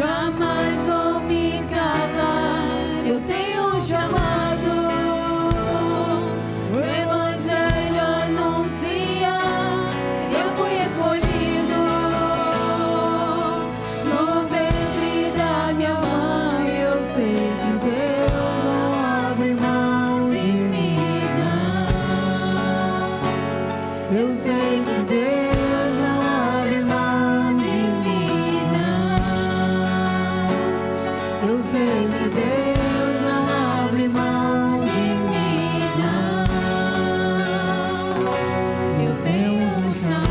jamais vou me calar. Eu tenho um chamado, o Evangelho anunciar. Eu fui escolhido no ventre da minha mãe. Eu sei que Deus não abre mão de mim, não. Eu sei que Deus não abre mão de mim, não. Eu sei que Deus não abre mão de mim, não. Eu tenho um chamado.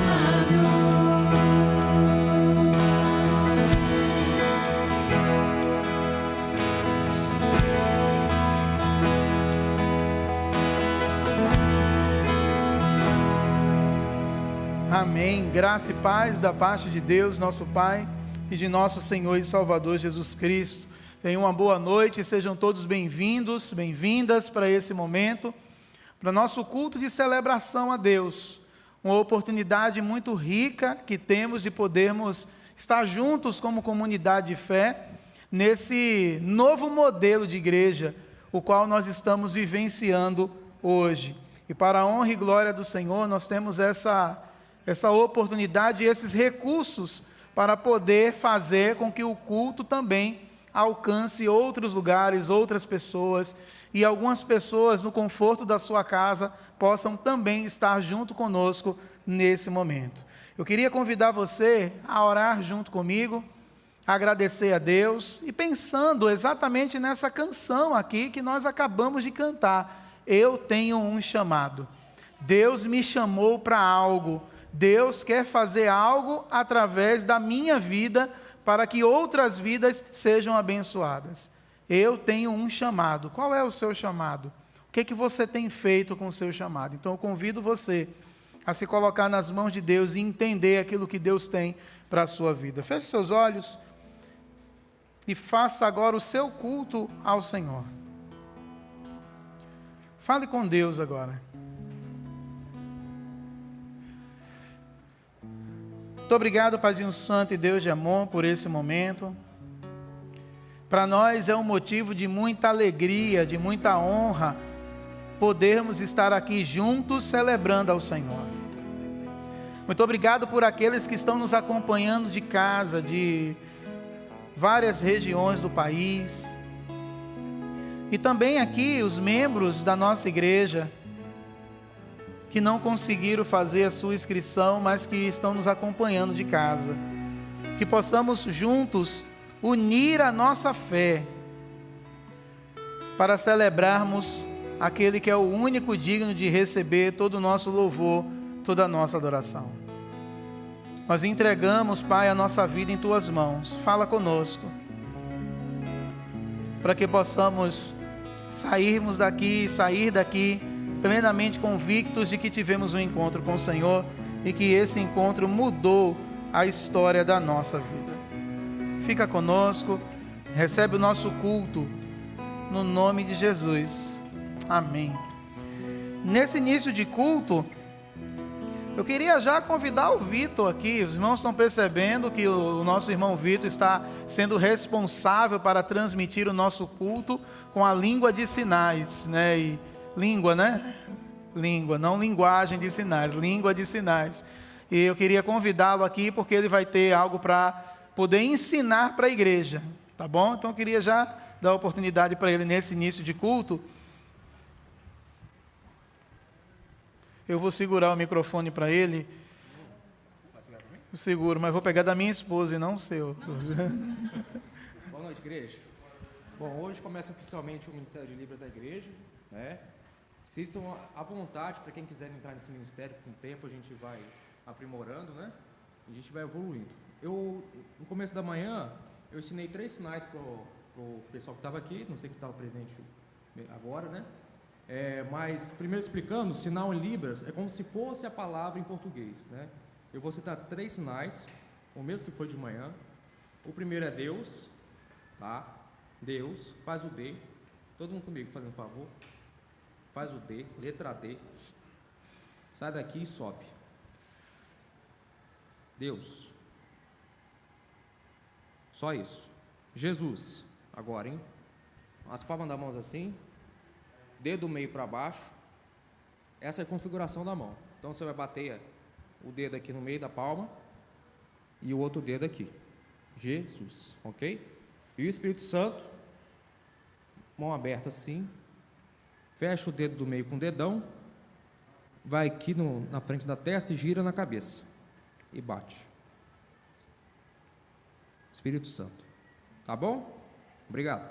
Amém. Graça e paz da parte de Deus, nosso Pai, e de nosso Senhor e Salvador Jesus Cristo. Tenham uma boa noite e sejam todos bem-vindos, bem-vindas para esse momento, para nosso culto de celebração a Deus. Uma oportunidade muito rica que temos de podermos estar juntos como comunidade de fé, nesse novo modelo de igreja, o qual nós estamos vivenciando hoje. E para a honra e glória do Senhor, nós temos essa oportunidade e esses recursos para poder fazer com que o culto também alcance outros lugares, outras pessoas, e algumas pessoas no conforto da sua casa possam também estar junto conosco nesse momento. Eu queria convidar você a orar junto comigo, agradecer a Deus e pensando exatamente nessa canção aqui que nós acabamos de cantar. Eu tenho um chamado. Deus me chamou para algo. Deus quer fazer algo através da minha vida para que outras vidas sejam abençoadas. Eu tenho um chamado. Qual é o seu chamado? O que você tem feito com o seu chamado? Então eu convido você a se colocar nas mãos de Deus e entender aquilo que Deus tem para a sua vida. Feche seus olhos e faça agora o seu culto ao Senhor. Fale com Deus agora. Muito obrigado, Paizinho Santo e Deus de amor, por esse momento. Para nós é um motivo de muita alegria, de muita honra, podermos estar aqui juntos celebrando ao Senhor. Muito obrigado por aqueles que estão nos acompanhando de casa, de várias regiões do país. E também aqui os membros da nossa igreja, que não conseguiram fazer a sua inscrição, mas que estão nos acompanhando de casa. Que possamos juntos unir a nossa fé para celebrarmos aquele que é o único digno de receber todo o nosso louvor, toda a nossa adoração. Nós entregamos, Pai, a nossa vida em Tuas mãos. Fala conosco, para que possamos sair daqui plenamente convictos de que tivemos um encontro com o Senhor e que esse encontro mudou a história da nossa vida. Fica conosco, recebe o nosso culto, no nome de Jesus. Amém. Nesse início de culto, eu queria já convidar o Vitor aqui. Os irmãos estão percebendo que o nosso irmão Vitor está sendo responsável para transmitir o nosso culto com a língua de sinais, né? E língua, né? Língua, não linguagem de sinais, língua de sinais. E eu queria convidá-lo aqui porque ele vai ter algo para poder ensinar para a igreja, tá bom? Então eu queria já dar a oportunidade para ele nesse início de culto. Eu vou segurar o microfone para ele. Eu seguro, mas vou pegar da minha esposa e não o seu. Boa noite, igreja. Bom, hoje começa oficialmente o Ministério de Libras da igreja, né? Sintam à vontade para quem quiser entrar nesse ministério. Com o tempo a gente vai aprimorando, né? E a gente vai evoluindo. No começo da manhã, eu ensinei 3 sinais para o pessoal que estava aqui, não sei quem estava presente agora, né? Mas, primeiro explicando, o sinal em Libras é como se fosse a palavra em português, né? Eu vou citar 3 sinais, o mesmo que foi de manhã. O primeiro é Deus, tá? Deus, faz o D. Todo mundo comigo, fazendo um favor. Faz o D, letra D. Sai daqui e sobe. Deus. Só isso. Jesus. Agora, hein? As palmas da mão assim, dedo do meio para baixo. Essa é a configuração da mão. Então você vai bater o dedo aqui no meio da palma e o outro dedo aqui. Jesus, ok? E o Espírito Santo, mão aberta assim, fecha o dedo do meio com o dedão, vai aqui na frente da testa e gira na cabeça. E bate. Espírito Santo. Tá bom? Obrigado.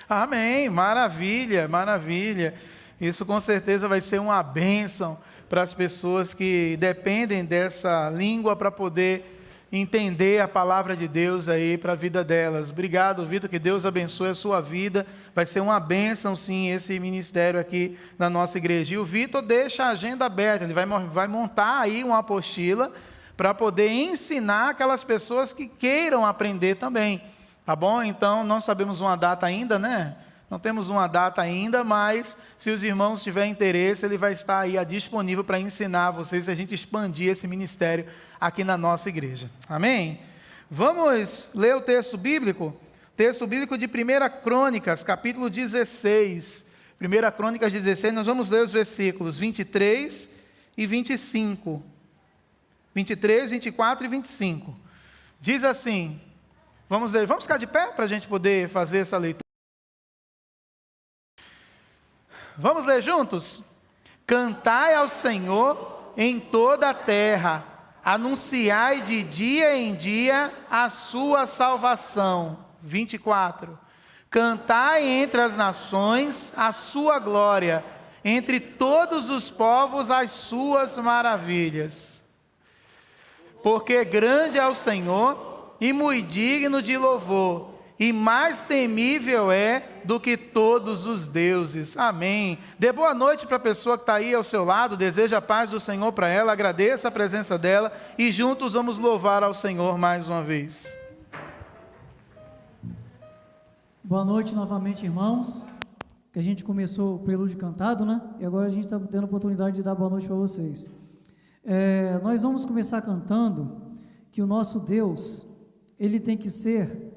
Amém, maravilha, maravilha. Isso com certeza vai ser uma bênção para as pessoas que dependem dessa língua para poder entender a palavra de Deus aí para a vida delas. Obrigado, Vitor, que Deus abençoe a sua vida. Vai ser uma bênção, sim, esse ministério aqui na nossa igreja. E o Vitor deixa a agenda aberta, ele vai montar aí uma apostila para poder ensinar aquelas pessoas que queiram aprender também. Tá bom? Então, não sabemos uma data ainda, né? Não temos uma data ainda, mas se os irmãos tiverem interesse, ele vai estar aí disponível para ensinar vocês, se a gente expandir esse ministério aqui na nossa igreja. Amém? Vamos ler o texto bíblico? Texto bíblico de 1 Crônicas, capítulo 16. 1 Crônicas 16, nós vamos ler os versículos 23 e 25. 23, 24 e 25. Diz assim, vamos ler, vamos ficar de pé para a gente poder fazer essa leitura. Vamos ler juntos? Cantai ao Senhor em toda a terra, anunciai de dia em dia a sua salvação. 24. Cantai entre as nações a sua glória, entre todos os povos as suas maravilhas. Porque grande é o Senhor e muito digno de louvor, e mais temível é do que todos os deuses. Amém. Dê boa noite para a pessoa que está aí ao seu lado, deseja a paz do Senhor para ela, agradeça a presença dela e juntos vamos louvar ao Senhor mais uma vez. Boa noite novamente, irmãos. Que a gente começou o prelúdio cantado, né? E agora a gente está tendo a oportunidade de dar boa noite para vocês. Nós vamos começar cantando que o nosso Deus, ele tem que ser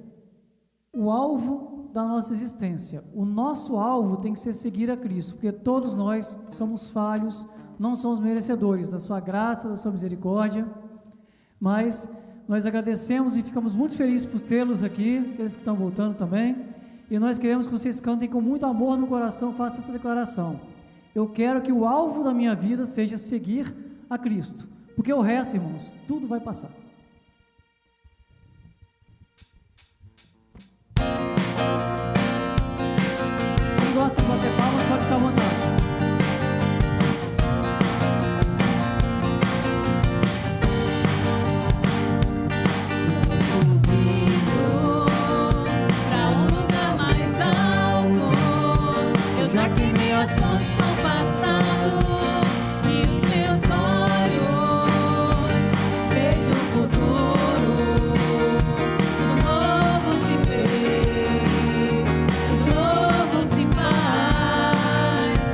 o alvo da nossa existência. O nosso alvo tem que ser seguir a Cristo, porque todos nós somos falhos, não somos merecedores da sua graça, da sua misericórdia, mas nós agradecemos e ficamos muito felizes por tê-los aqui, aqueles que estão voltando também, e nós queremos que vocês cantem com muito amor no coração, façam essa declaração: eu quero que o alvo da minha vida seja seguir a Cristo, porque o resto, irmãos, tudo vai passar. Quem gosta de bater palmas pode ficar à vontade. Pra um lugar mais alto, eu já que meus pontos estão passando e os meus olhos vejam o futuro. Tudo novo se fez, tudo novo se faz.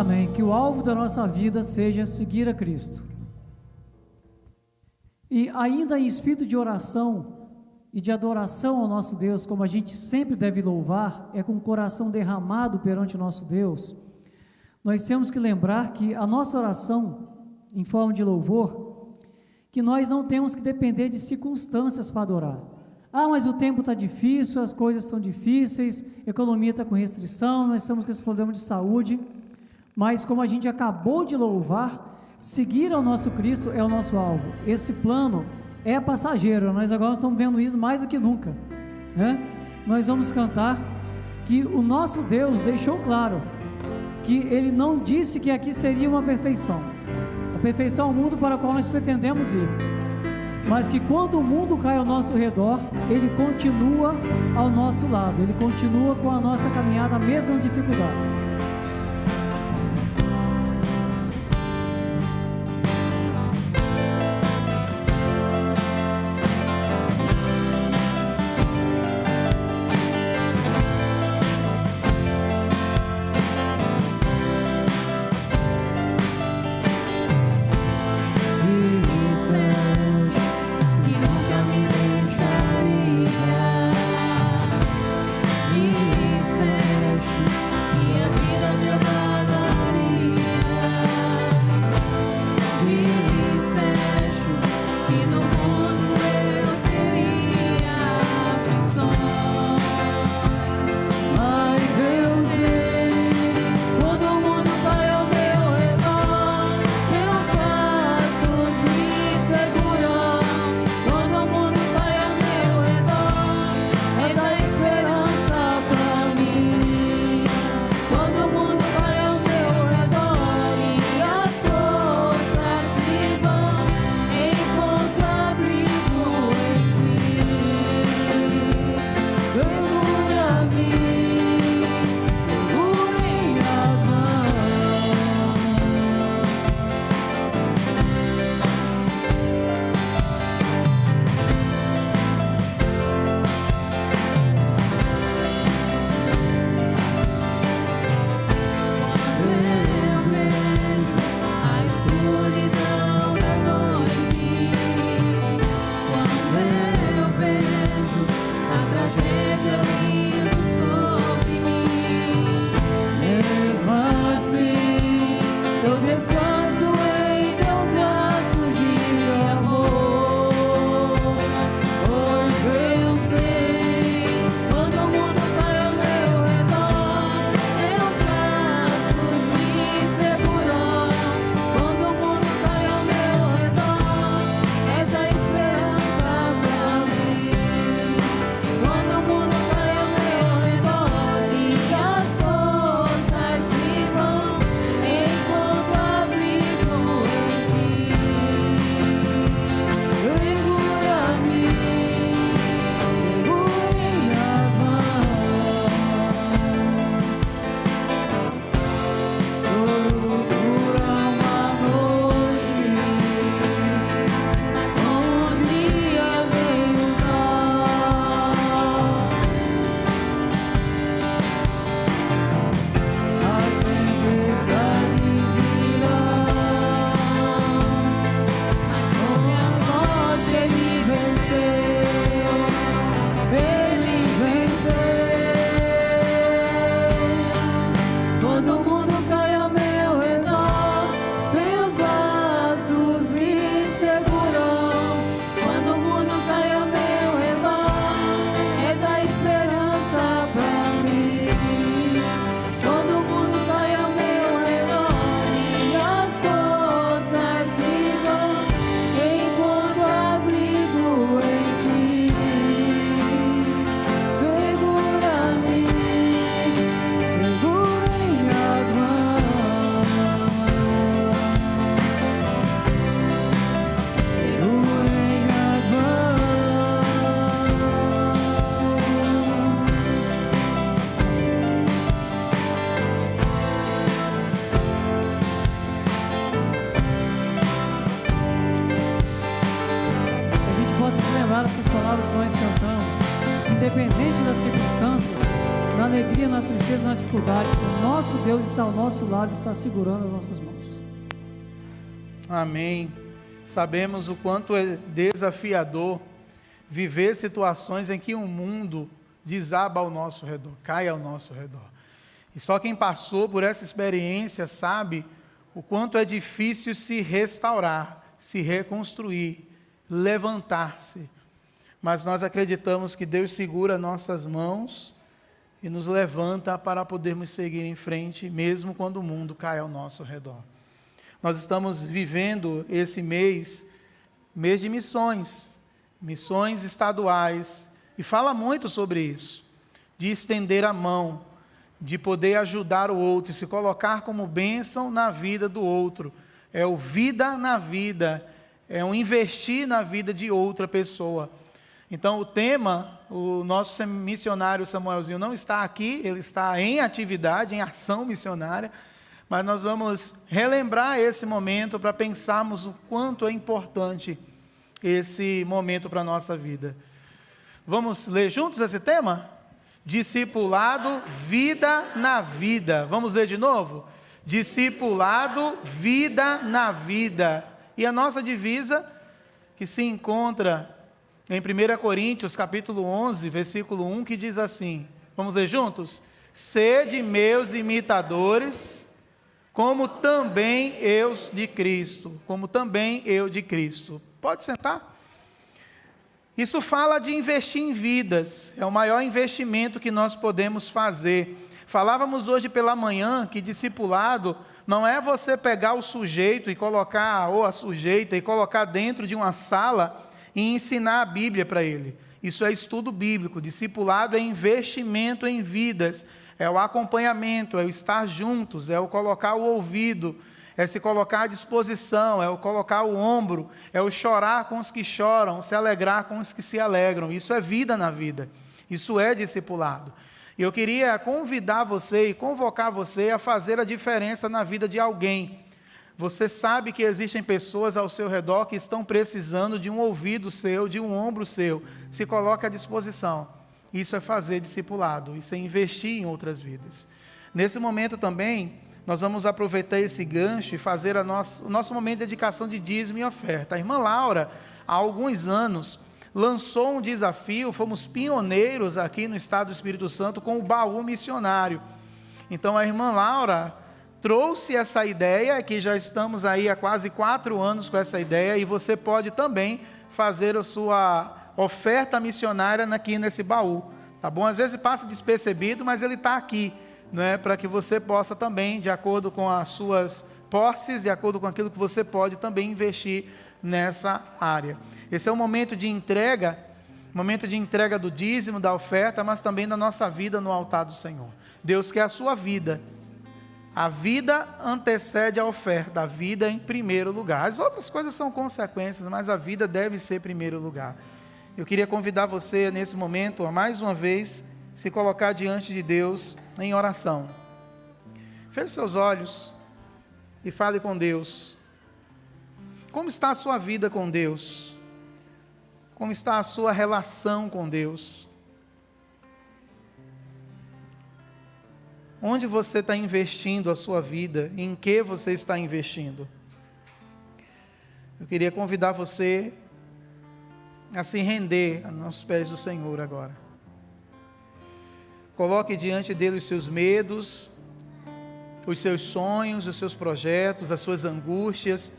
Amém. Que o alvo da nossa vida seja seguir a Cristo. E ainda em espírito de oração e de adoração ao nosso Deus, como a gente sempre deve louvar, é com o coração derramado perante o nosso Deus, nós temos que lembrar que a nossa oração, em forma de louvor, que nós não temos que depender de circunstâncias para adorar. Ah, mas o tempo está difícil, as coisas estão difíceis, a economia está com restrição, nós estamos com esse problema de saúde, mas como a gente acabou de louvar, seguir ao nosso Cristo é o nosso alvo. Esse plano é passageiro, nós agora estamos vendo isso mais do que nunca, né? Nós vamos cantar que o nosso Deus deixou claro que Ele não disse que aqui seria uma perfeição. A perfeição é o mundo para o qual nós pretendemos ir, mas que quando o mundo cai ao nosso redor, Ele continua ao nosso lado, Ele continua com a nossa caminhada, mesmas dificuldades. essas palavras que nós cantamos, independente das circunstâncias, na alegria, na tristeza, na dificuldade, o nosso Deus está ao nosso lado, está segurando as nossas mãos. Amém. Sabemos o quanto é desafiador viver situações em que o mundo desaba ao nosso redor, cai ao nosso redor. E só quem passou por essa experiência sabe o quanto é difícil se restaurar, se reconstruir, levantar-se. Mas nós acreditamos que Deus segura nossas mãos e nos levanta para podermos seguir em frente, mesmo quando o mundo cai ao nosso redor. Nós estamos vivendo esse mês de missões estaduais, e fala muito sobre isso, de estender a mão, de poder ajudar o outro, se colocar como bênção na vida do outro. É o vida na vida, é um investir na vida de outra pessoa. Então o tema, o nosso missionário Samuelzinho não está aqui, ele está em atividade, em ação missionária, mas nós vamos relembrar esse momento para pensarmos o quanto é importante esse momento para a nossa vida. Vamos ler juntos esse tema? Discipulado, vida na vida. Vamos ler de novo? Discipulado, vida na vida. E a nossa divisa, que se encontra em 1 Coríntios, capítulo 11, versículo 1, que diz assim, vamos ler juntos? Sede meus imitadores, como também eu de Cristo. Como também eu de Cristo. Pode sentar? Isso fala de investir em vidas, é o maior investimento que nós podemos fazer. Falávamos hoje pela manhã que discipulado não é você pegar o sujeito e colocar, ou a sujeita, e colocar dentro de uma sala e ensinar a Bíblia para ele. Isso é estudo bíblico. Discipulado é investimento em vidas, é o acompanhamento, é o estar juntos, é o colocar o ouvido, é se colocar à disposição, é o colocar o ombro, é o chorar com os que choram, se alegrar com os que se alegram. Isso é vida na vida, isso é discipulado. E eu queria convidar você e convocar você a fazer a diferença na vida de alguém. Você sabe que existem pessoas ao seu redor que estão precisando de um ouvido seu, de um ombro seu. Se coloque à disposição. Isso é fazer discipulado, isso é investir em outras vidas. Nesse momento também, nós vamos aproveitar esse gancho e fazer o nosso momento de dedicação de dízimo e oferta. A irmã Laura, há alguns anos, lançou um desafio, fomos pioneiros aqui no estado do Espírito Santo com o baú missionário. Então a irmã Laura trouxe essa ideia, que já estamos aí há quase 4 anos com essa ideia, e você pode também fazer a sua oferta missionária aqui nesse baú, tá bom? Às vezes passa despercebido, mas ele está aqui, não é? Para que você possa também, de acordo com as suas posses, de acordo com aquilo que você pode também investir nessa área. Esse é o momento de entrega do dízimo, da oferta, mas também da nossa vida no altar do Senhor. Deus quer a sua vida. A vida antecede a oferta, a vida em primeiro lugar. As outras coisas são consequências, mas a vida deve ser primeiro lugar. Eu queria convidar você nesse momento, a mais uma vez, se colocar diante de Deus em oração. Feche seus olhos e fale com Deus. Como está a sua vida com Deus? Como está a sua relação com Deus? Onde você está investindo a sua vida? Em que você está investindo? Eu queria convidar você a se render aos pés do Senhor agora. Coloque diante dele os seus medos, os seus sonhos, os seus projetos, as suas angústias,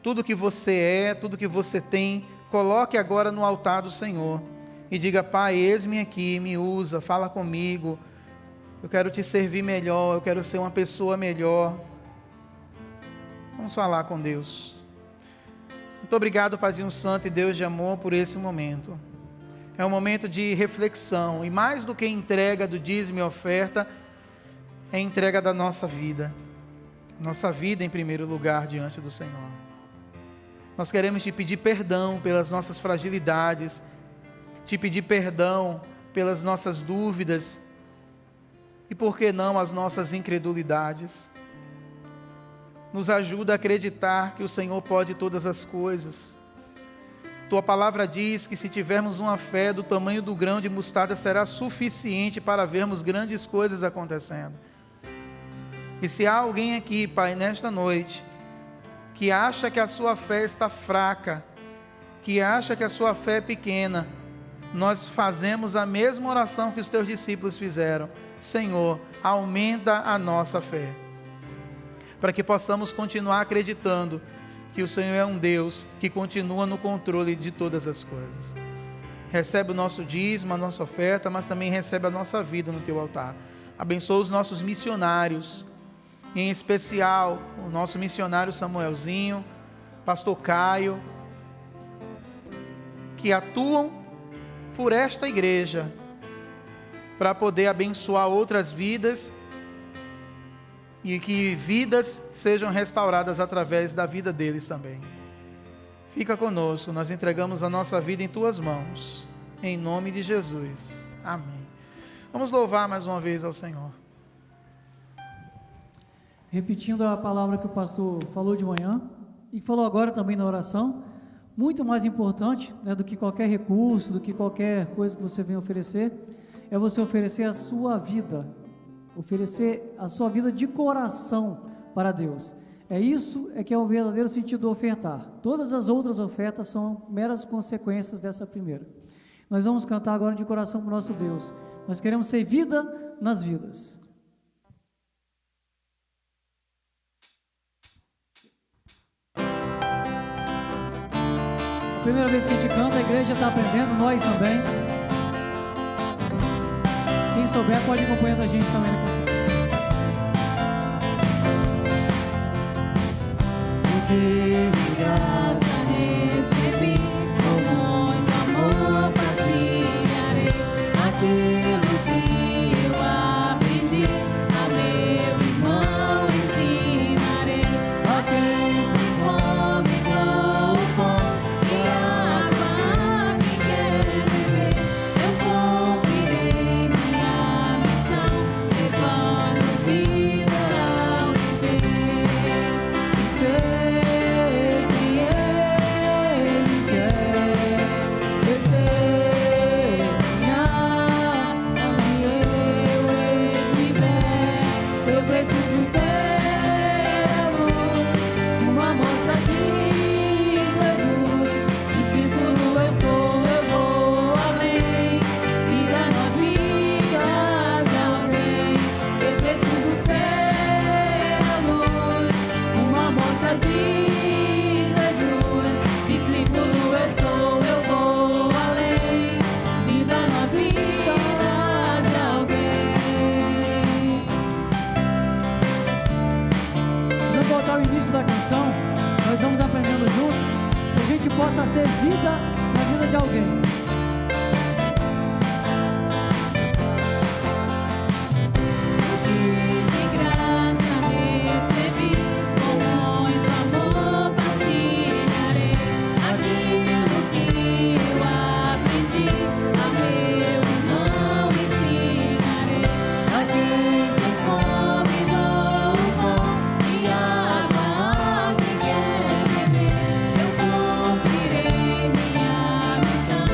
tudo que você é, tudo que você tem, coloque agora no altar do Senhor e diga: Pai, eis-me aqui, me usa, fala comigo, eu quero te servir melhor, eu quero ser uma pessoa melhor. Vamos falar com Deus. Muito obrigado, Paizinho Santo e Deus de amor, por esse momento. É um momento de reflexão, e mais do que entrega do dízimo e oferta, é entrega da nossa vida em primeiro lugar diante do Senhor. Nós queremos te pedir perdão pelas nossas fragilidades, te pedir perdão pelas nossas dúvidas, e por que não as nossas incredulidades. Nos ajuda a acreditar que o Senhor pode todas as coisas tua palavra diz que se tivermos uma fé do tamanho do grão de mostarda, será suficiente para vermos grandes coisas acontecendo. E se há alguém aqui, Pai, nesta noite, que acha que a sua fé está fraca, que acha que a sua fé é pequena, nós fazemos a mesma oração que os teus discípulos fizeram. Senhor, aumenta a nossa fé, para que possamos continuar acreditando que o Senhor é um Deus que continua no controle de todas as coisas. Recebe o nosso dízimo, a nossa oferta, mas também recebe a nossa vida no teu altar. Abençoa os nossos missionários, em especial o nosso missionário Samuelzinho, pastor Caio, que atuam por esta igreja, para poder abençoar outras vidas, e que vidas sejam restauradas através da vida deles também. Fica conosco, nós entregamos a nossa vida em tuas mãos, em nome de Jesus, amém. Vamos louvar mais uma vez ao Senhor. Repetindo a palavra que o pastor falou de manhã, e falou agora também na oração, muito mais importante, né, do que qualquer recurso, do que qualquer coisa que você venha oferecer, é você oferecer a sua vida, oferecer a sua vida de coração para Deus. Isso que é o verdadeiro sentido do ofertar. Todas as outras ofertas são meras consequências dessa primeira. Nós vamos cantar agora de coração para o nosso Deus. Nós queremos ser vida nas vidas. Primeira vez que a gente canta, a igreja está aprendendo, nós também. Quem souber pode acompanhar a gente também na canção. Porque de graça recebi, com muito amor partilharei aquilo que eu aprendi, a meu irmão ensinarei. A quem tem fome dou o pão e água a quem quer beber. Eu cumprirei minha missão, levando vida ao viver. E sei que Ele quer testemunhar onde eu estiver. Eu preciso ser a luz, uma amostra de Jesus. Discípulo eu sou, eu vou além, vida na vida de alguém. Eu preciso ser a luz, uma amostra de Jesus. Discípulo eu sou, eu vou além, vida na vida de alguém. Nós vamos voltar ao início da canção. Nós vamos aprendendo juntos, que a gente possa ser vida na vida de alguém. Que de graça recebi, com muito amor partilharei aquilo que eu aprendi, a meu irmão ensinarei. A quem tem fome dou o pão e água a quem quer beber. Eu cumprirei minha missão,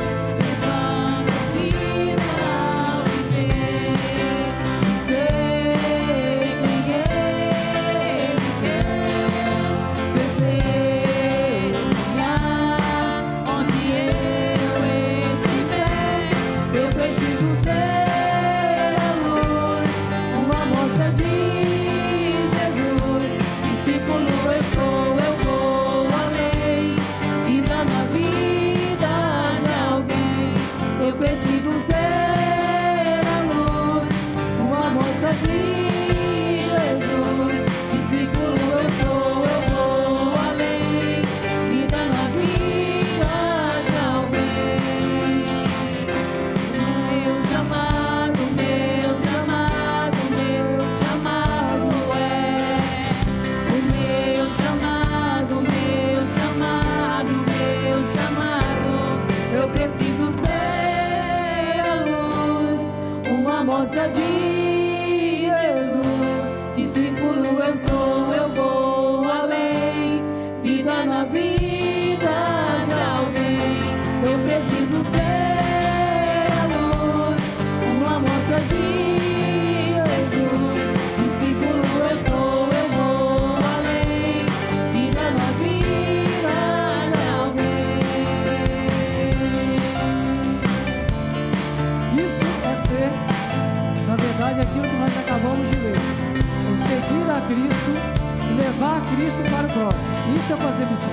Cristo para o próximo. Isso é fazer missão.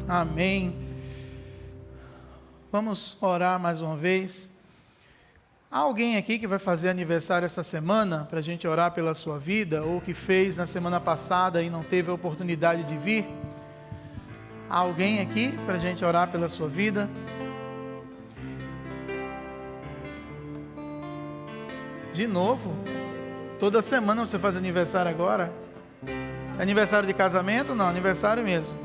Amém. Vamos orar mais uma vez. Há alguém aqui que vai fazer aniversário essa semana, para a gente orar pela sua vida, ou que fez na semana passada e não teve a oportunidade de vir? Há alguém aqui para a gente orar pela sua vida? De novo? Toda semana você faz aniversário agora? Aniversário de casamento? Não, aniversário mesmo.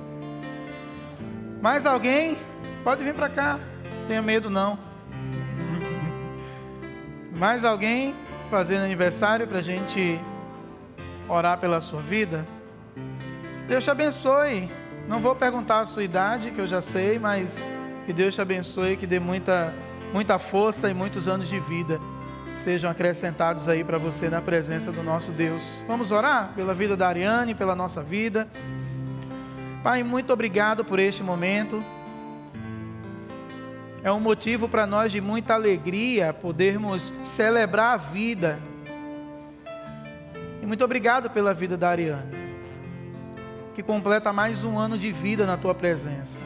Mais alguém? Pode vir para cá, não tenha medo não. Mais alguém fazendo aniversário para a gente orar pela sua vida? Deus te abençoe. Não vou perguntar a sua idade, que eu já sei, mas que Deus te abençoe, que dê muita força e muitos anos de vida sejam acrescentados aí para você na presença do nosso Deus. Vamos orar pela vida da Ariane, pela nossa vida. Pai, muito obrigado por este momento. É um motivo para nós de muita alegria podermos celebrar a vida. E muito obrigado pela vida da Ariane, que completa mais um ano de vida na Tua presença.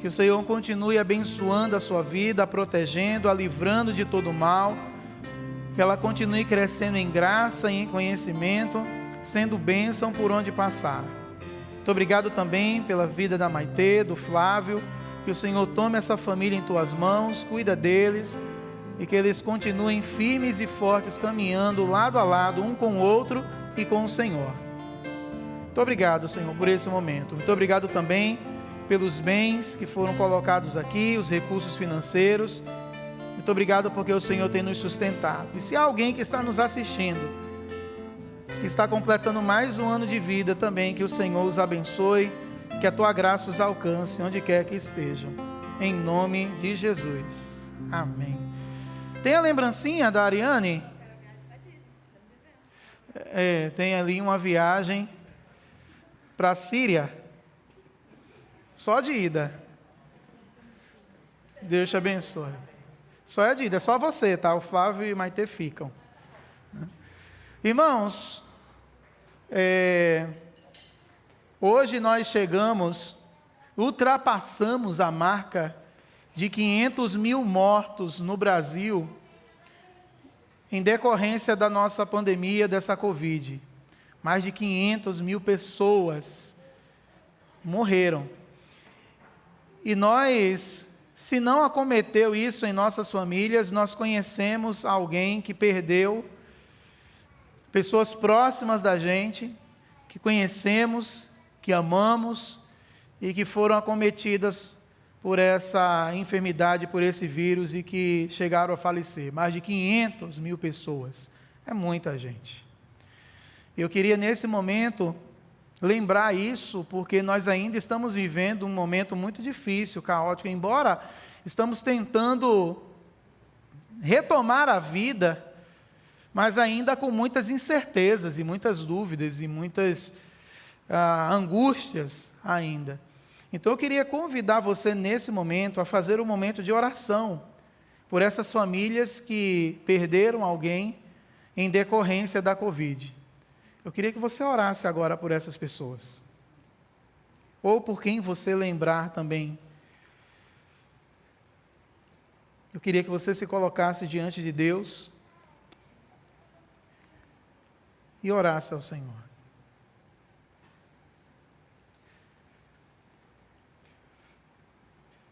Que o Senhor continue abençoando a sua vida, a protegendo, a livrando de todo mal. Que ela continue crescendo em graça e em conhecimento, sendo bênção por onde passar. Muito obrigado também pela vida da Maitê, do Flávio. Que o Senhor tome essa família em Tuas mãos, cuida deles, e que eles continuem firmes e fortes, caminhando lado a lado, um com o outro e com o Senhor. Muito obrigado, Senhor, por esse momento. Muito obrigado também pelos bens que foram colocados aqui, os recursos financeiros. Muito obrigado porque o Senhor tem nos sustentado. E se há alguém que está nos assistindo, que está completando mais um ano de vida também, que o Senhor os abençoe, que a Tua graça os alcance, onde quer que estejam. Em nome de Jesus. Amém. Tem a lembrancinha da Ariane? Tem ali uma viagem para a Síria. Só de ida. Deus te abençoe. Só é de ida, é só você, tá? O Flávio e o Maitê ficam. Irmãos, hoje nós ultrapassamos a marca de 500 mil mortos no Brasil em decorrência da nossa pandemia, dessa Covid. Mais de 500 mil pessoas morreram. E nós, se não acometeu isso em nossas famílias, nós conhecemos alguém que perdeu, pessoas próximas da gente, que conhecemos, que amamos e que foram acometidas por essa enfermidade, por esse vírus e que chegaram a falecer. Mais de 500 mil pessoas. É muita gente. Eu queria nesse momento lembrar isso, porque nós ainda estamos vivendo um momento muito difícil, caótico, embora estamos tentando retomar a vida, mas ainda com muitas incertezas e muitas dúvidas e muitas angústias ainda. Então eu queria convidar você nesse momento a fazer um momento de oração por essas famílias que perderam alguém em decorrência da Covid. Eu queria que você orasse agora por essas pessoas. Ou por quem você lembrar também. Eu queria que você se colocasse diante de Deus e orasse ao Senhor.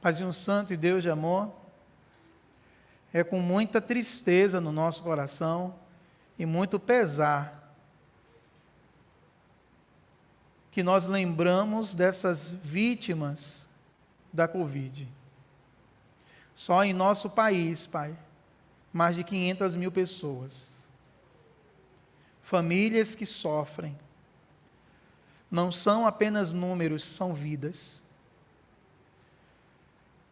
Paizinho Santo e Deus de amor, é com muita tristeza no nosso coração e muito pesar que nós lembramos dessas vítimas da Covid. Só em nosso país, Pai, mais de 500 mil pessoas. Famílias que sofrem. Não são apenas números, são vidas.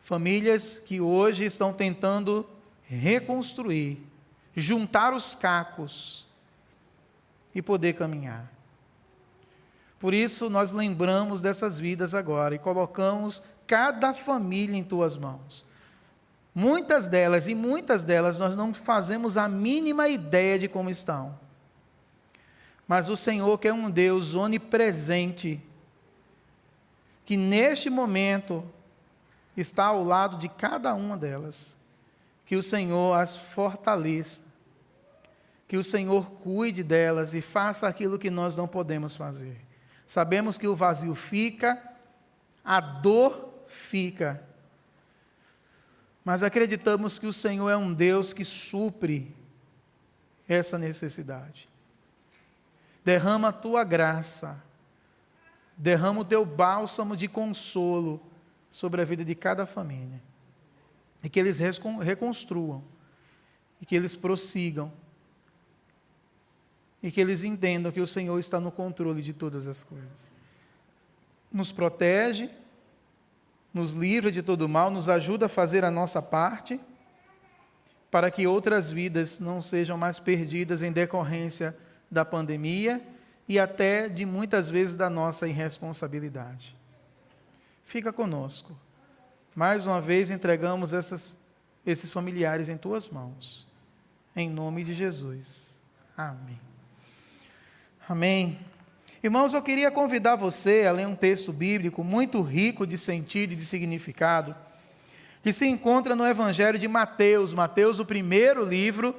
Famílias que hoje estão tentando reconstruir, juntar os cacos e poder caminhar. Por isso, nós lembramos dessas vidas agora e colocamos cada família em Tuas mãos. Muitas delas nós não fazemos a mínima ideia de como estão. Mas o Senhor, que é um Deus onipresente, que neste momento está ao lado de cada uma delas, que o Senhor as fortaleça, que o Senhor cuide delas e faça aquilo que nós não podemos fazer. Sabemos que o vazio fica, a dor fica, mas acreditamos que o Senhor é um Deus que supre essa necessidade. Derrama a tua graça, derrama o teu bálsamo de consolo sobre a vida de cada família, e que eles reconstruam, e que eles prossigam, e que eles entendam que o Senhor está no controle de todas as coisas. Nos protege, nos livra de todo mal, nos ajuda a fazer a nossa parte, para que outras vidas não sejam mais perdidas em decorrência da pandemia e até de muitas vezes da nossa irresponsabilidade. Fica conosco. Mais uma vez entregamos esses familiares em tuas mãos. Em nome de Jesus. Amém. Amém. Irmãos, eu queria convidar você a ler um texto bíblico muito rico de sentido e de significado, que se encontra no Evangelho de Mateus. Mateus, o primeiro livro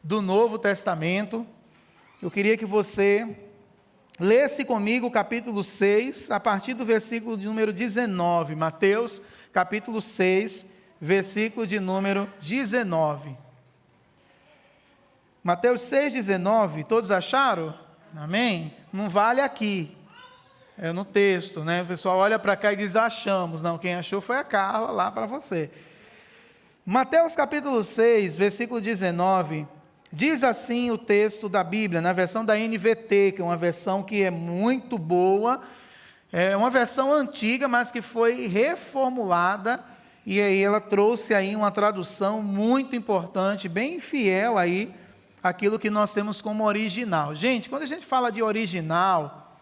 do Novo Testamento. Eu queria que você lesse comigo o capítulo 6, a partir do versículo de número 19. Mateus, capítulo 6, versículo de número 19. Mateus 6, 19, todos acharam? Amém? Não vale aqui, é no texto, né? O pessoal olha para cá e diz, achamos. Não, quem achou foi a Carla, lá para você. Mateus capítulo 6, versículo 19, diz assim o texto da Bíblia, na versão da NVT, que é uma versão que é muito boa, é uma versão antiga, mas que foi reformulada, e aí ela trouxe aí uma tradução muito importante, bem fiel aí, aquilo que nós temos como original. Gente, quando a gente fala de original,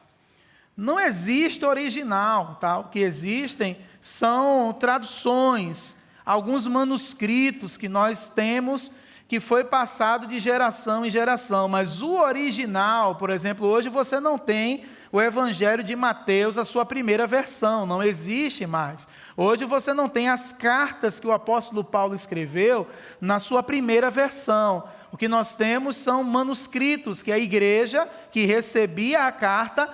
não existe original, tá? O que existem são traduções, alguns manuscritos que nós temos, que foi passado de geração em geração, mas o original, por exemplo, hoje você não tem o Evangelho de Mateus, a sua primeira versão, não existe mais. Hoje você não tem as cartas que o apóstolo Paulo escreveu na sua primeira versão. O que nós temos são manuscritos, que a igreja que recebia a carta,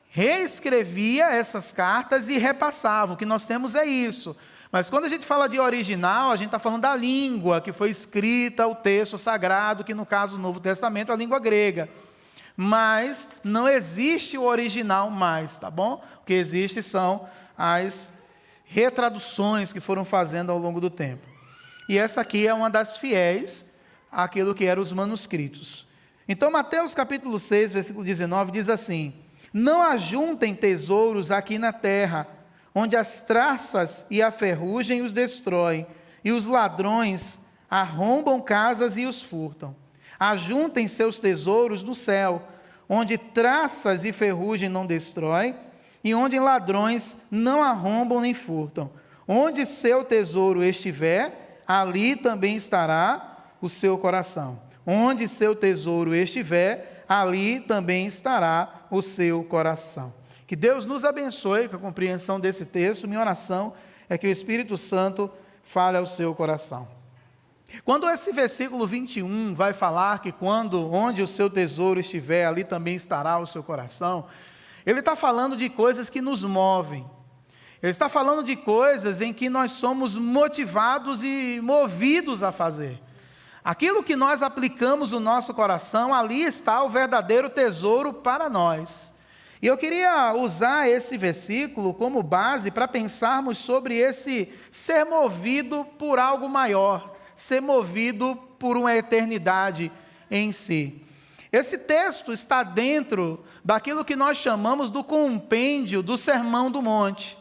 reescrevia essas cartas e repassava. O que nós temos é isso. Mas quando a gente fala de original, a gente está falando da língua que foi escrita, o texto sagrado, que no caso do Novo Testamento é a língua grega. Mas não existe o original mais, tá bom? O que existe são as retraduções que foram fazendo ao longo do tempo. E essa aqui é uma das fiéis àquilo que eram os manuscritos. Então, Mateus capítulo 6, versículo 19, diz assim: não ajuntem tesouros aqui na terra, onde as traças e a ferrugem os destroem, e os ladrões arrombam casas e os furtam. Ajuntem seus tesouros no céu, onde traças e ferrugem não destroem, e onde ladrões não arrombam nem furtam. Onde seu tesouro estiver, ali também estará o seu coração. Onde seu tesouro estiver, ali também estará o seu coração. Que Deus nos abençoe com a compreensão desse texto. Minha oração é que o Espírito Santo fale ao seu coração. Quando esse versículo 21 vai falar que onde o seu tesouro estiver, ali também estará o seu coração, ele está falando de coisas que nos movem. Ele está falando de coisas em que nós somos motivados e movidos a fazer. Aquilo que nós aplicamos no nosso coração, ali está o verdadeiro tesouro para nós. E eu queria usar esse versículo como base para pensarmos sobre esse ser movido por algo maior, ser movido por uma eternidade em si. Esse texto está dentro daquilo que nós chamamos do compêndio do Sermão do Monte.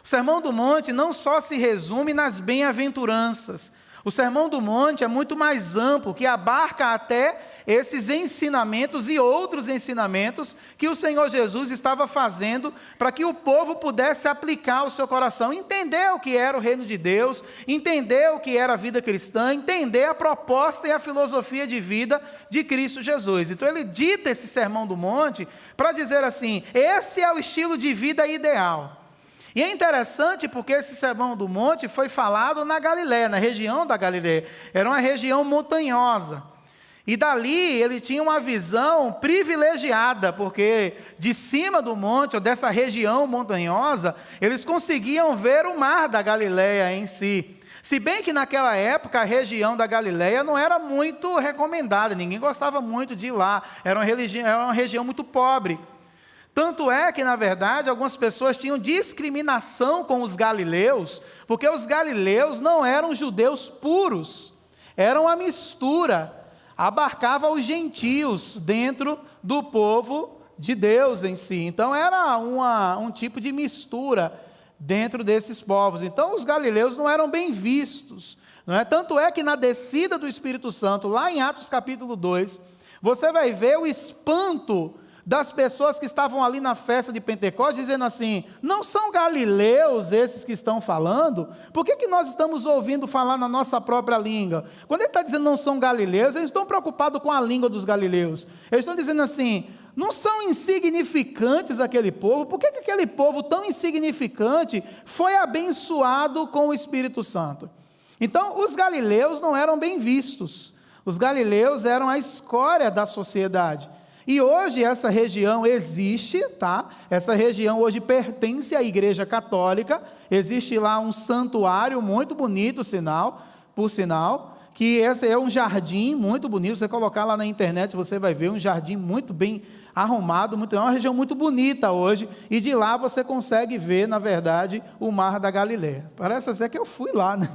O Sermão do Monte não só se resume nas bem-aventuranças. O Sermão do Monte é muito mais amplo, que abarca até esses ensinamentos e outros ensinamentos que o Senhor Jesus estava fazendo para que o povo pudesse aplicar o seu coração, entender o que era o reino de Deus, entender o que era a vida cristã, entender a proposta e a filosofia de vida de Cristo Jesus. Então ele dita esse Sermão do Monte para dizer assim: esse é o estilo de vida ideal. E é interessante porque esse Sermão do Monte foi falado na Galileia, na região da Galileia. Era uma região montanhosa. E dali ele tinha uma visão privilegiada, porque de cima do monte, ou dessa região montanhosa, eles conseguiam ver o mar da Galileia em si. Se bem que naquela época a região da Galileia não era muito recomendada, ninguém gostava muito de ir lá, era uma região muito pobre. Tanto é que, na verdade, algumas pessoas tinham discriminação com os galileus, porque os galileus não eram judeus puros, eram uma mistura, abarcava os gentios dentro do povo de Deus em si. Então era um tipo de mistura dentro desses povos. Então os galileus não eram bem vistos, não é? Tanto é que na descida do Espírito Santo, lá em Atos capítulo 2, você vai ver o espanto das pessoas que estavam ali na festa de Pentecostes, dizendo assim: não são galileus esses que estão falando? Por que nós estamos ouvindo falar na nossa própria língua? Quando ele está dizendo não são galileus, eles estão preocupados com a língua dos galileus. Eles estão dizendo assim: não são insignificantes aquele povo? Por que aquele povo tão insignificante foi abençoado com o Espírito Santo? Então, os galileus não eram bem vistos. Os galileus eram a escória da sociedade. E hoje essa região existe, tá? Essa região hoje pertence à Igreja Católica. Existe lá um santuário muito bonito, por sinal, que esse é um jardim muito bonito. Você colocar lá na internet, você vai ver um jardim muito bem arrumado, é uma região muito bonita hoje, e de lá você consegue ver, na verdade, o Mar da Galileia. Parece até que eu fui lá, né?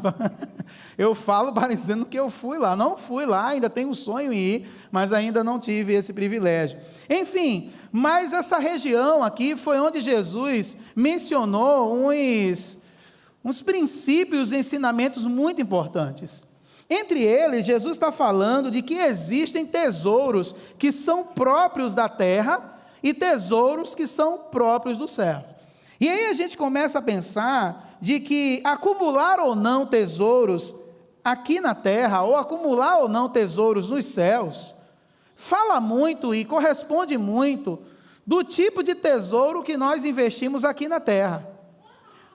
Eu falo parecendo que eu fui lá. Não fui lá, ainda tenho um sonho em ir, mas ainda não tive esse privilégio. Enfim, mas essa região aqui foi onde Jesus mencionou uns princípios e ensinamentos muito importantes. Entre eles, Jesus está falando de que existem tesouros que são próprios da terra e tesouros que são próprios do céu. E aí a gente começa a pensar de que acumular ou não tesouros aqui na terra, ou acumular ou não tesouros nos céus, fala muito e corresponde muito do tipo de tesouro que nós investimos aqui na terra.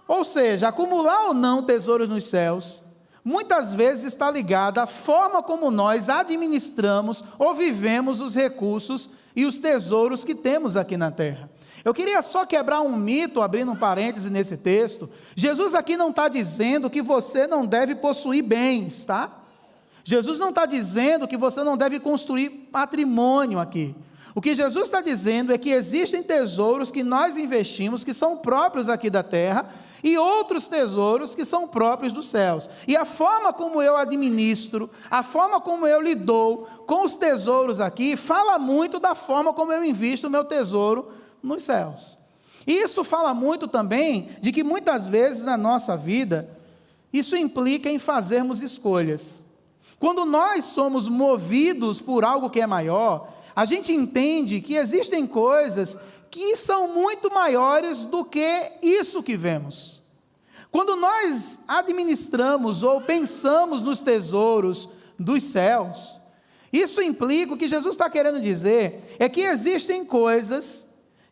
Ou seja, acumular ou não tesouros nos céus, muitas vezes está ligada à forma como nós administramos ou vivemos os recursos e os tesouros que temos aqui na terra. Eu queria só quebrar um mito, abrindo um parêntese nesse texto. Jesus aqui não está dizendo que você não deve possuir bens, tá? Jesus não está dizendo que você não deve construir patrimônio aqui. O que Jesus está dizendo é que existem tesouros que nós investimos, que são próprios aqui da terra, e outros tesouros que são próprios dos céus. E a forma como eu administro, a forma como eu lido com os tesouros aqui, fala muito da forma como eu invisto o meu tesouro nos céus. E isso fala muito também de que muitas vezes na nossa vida, isso implica em fazermos escolhas. Quando nós somos movidos por algo que é maior, a gente entende que existem coisas que são muito maiores do que isso que vemos. Quando nós administramos ou pensamos nos tesouros dos céus, isso implica, o que Jesus está querendo dizer, é que existem coisas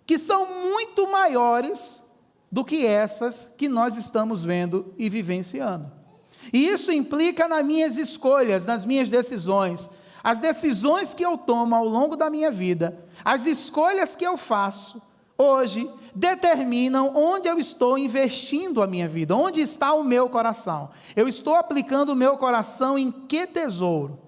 que são muito maiores do que essas que nós estamos vendo e vivenciando. E isso implica nas minhas escolhas, nas minhas decisões. As decisões que eu tomo ao longo da minha vida, as escolhas que eu faço hoje, determinam onde eu estou investindo a minha vida, onde está o meu coração. Eu estou aplicando o meu coração em que tesouro?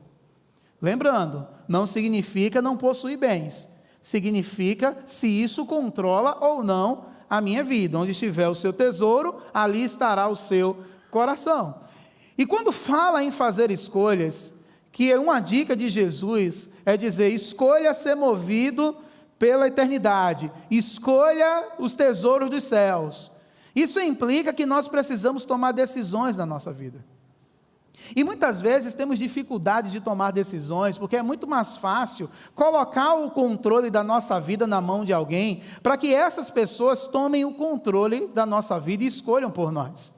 Lembrando, não significa não possuir bens, significa se isso controla ou não a minha vida. Onde estiver o seu tesouro, ali estará o seu coração. E quando fala em fazer escolhas, que uma dica de Jesus é dizer: escolha ser movido pela eternidade, escolha os tesouros dos céus. Isso implica que nós precisamos tomar decisões na nossa vida. E muitas vezes temos dificuldade de tomar decisões, porque é muito mais fácil colocar o controle da nossa vida na mão de alguém, para que essas pessoas tomem o controle da nossa vida e escolham por nós.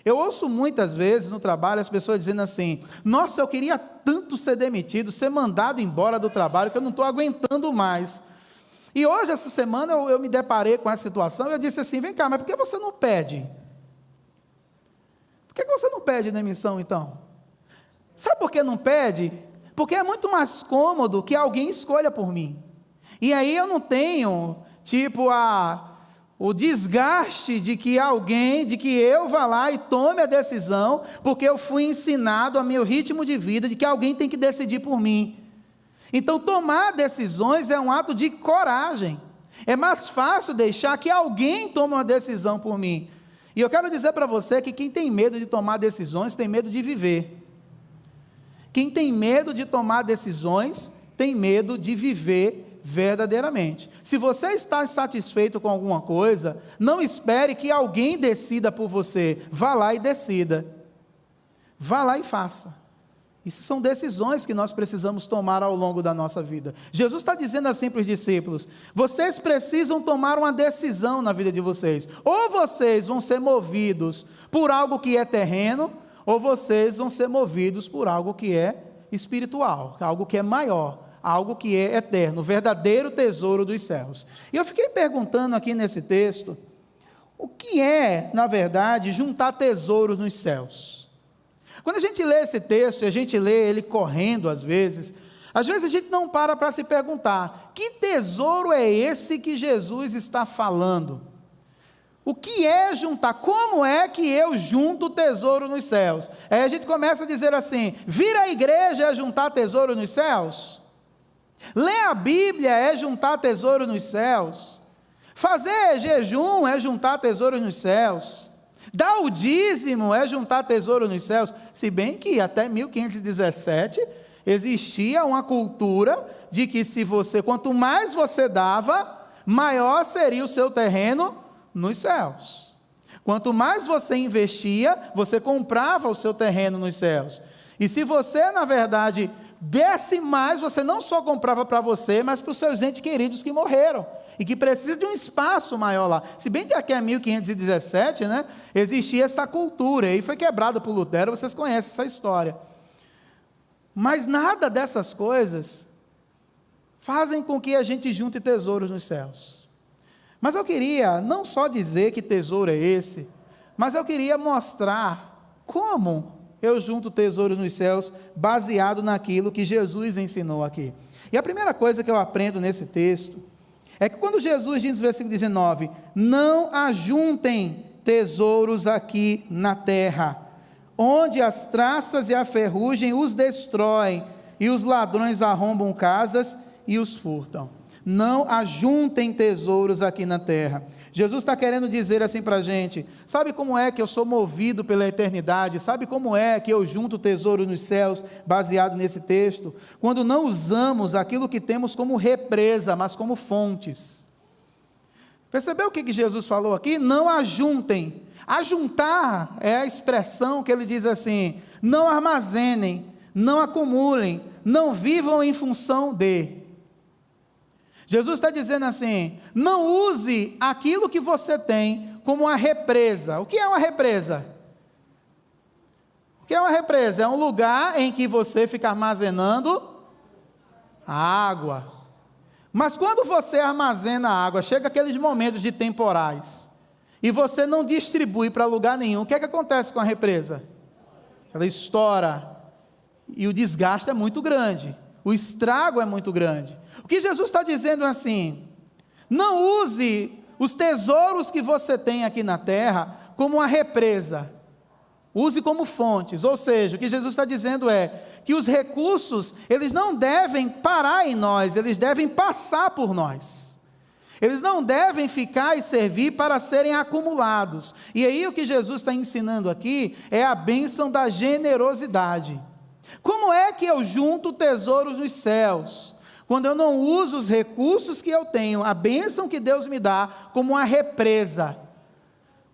Eu ouço muitas vezes no trabalho as pessoas dizendo assim: nossa, eu queria tanto ser demitido, ser mandado embora do trabalho, que eu não estou aguentando mais. E hoje, essa semana, eu me deparei com essa situação e eu disse assim: vem cá, mas por que você não pede? Por que você não pede demissão, então? Sabe por que não pede? Porque é muito mais cômodo que alguém escolha por mim. E aí eu não tenho, o desgaste de que eu vá lá e tome a decisão, porque eu fui ensinado a meu ritmo de vida, de que alguém tem que decidir por mim. Então, tomar decisões é um ato de coragem. É mais fácil deixar que alguém tome uma decisão por mim. E eu quero dizer para você que quem tem medo de tomar decisões, tem medo de viver. Quem tem medo de tomar decisões, tem medo de viver verdadeiramente. Se você está insatisfeito com alguma coisa, não espere que alguém decida por você. Vá lá e decida. Vá lá e faça. Isso são decisões que nós precisamos tomar ao longo da nossa vida. Jesus está dizendo assim para os discípulos: vocês precisam tomar uma decisão na vida de vocês. Ou vocês vão ser movidos por algo que é terreno, ou vocês vão ser movidos por algo que é espiritual, algo que é maior, algo que é eterno, o verdadeiro tesouro dos céus. E eu fiquei perguntando aqui nesse texto, o que é, na verdade, juntar tesouros nos céus? Quando a gente lê esse texto, a gente lê ele correndo às vezes a gente não para se perguntar, que tesouro é esse que Jesus está falando? O que é juntar? Como é que eu junto tesouro nos céus? Aí a gente começa a dizer assim: vir à igreja é juntar tesouro nos céus? Ler a Bíblia é juntar tesouro nos céus? Fazer jejum é juntar tesouro nos céus? Dar o dízimo é juntar tesouro nos céus? Se bem que até 1517 existia uma cultura de que quanto mais você dava, maior seria o seu terreno nos céus. Quanto mais você investia, você comprava o seu terreno nos céus. E se você, na verdade, desse mais, você não só comprava para você, mas para os seus entes queridos que morreram e que precisam de um espaço maior lá. Se bem que aqui é 1517, né, existia essa cultura, e foi quebrada por Lutero, vocês conhecem essa história. Mas nada dessas coisas fazem com que a gente junte tesouros nos céus. Mas eu queria não só dizer que tesouro é esse, mas eu queria mostrar como eu junto tesouro nos céus, baseado naquilo que Jesus ensinou aqui. E a primeira coisa que eu aprendo nesse texto, é que quando Jesus diz no versículo 19, não ajuntem tesouros aqui na terra, onde as traças e a ferrugem os destroem, e os ladrões arrombam casas e os furtam. Não ajuntem tesouros aqui na terra. Jesus está querendo dizer assim para a gente: sabe como é que eu sou movido pela eternidade? Sabe como é que eu junto tesouro nos céus, baseado nesse texto? Quando não usamos aquilo que temos como represa, mas como fontes. Percebeu o que Jesus falou aqui? Não ajuntem. Ajuntar é a expressão que ele diz assim: não armazenem, não acumulem, não vivam em função de. Jesus está dizendo assim: não use aquilo que você tem como uma represa. O que é uma represa? O que é uma represa? É um lugar em que você fica armazenando água. Mas quando você armazena água, chega aqueles momentos de temporais, e você não distribui para lugar nenhum, o que é que acontece com a represa? Ela estoura, e o desgaste é muito grande, o estrago é muito grande. O que Jesus está dizendo é assim: não use os tesouros que você tem aqui na terra como uma represa, use como fontes. Ou seja, o que Jesus está dizendo é que os recursos, eles não devem parar em nós, eles devem passar por nós. Eles não devem ficar e servir para serem acumulados. E aí o que Jesus está ensinando aqui é a bênção da generosidade. Como é que eu junto tesouros nos céus? Quando eu não uso os recursos que eu tenho, a bênção que Deus me dá, como uma represa,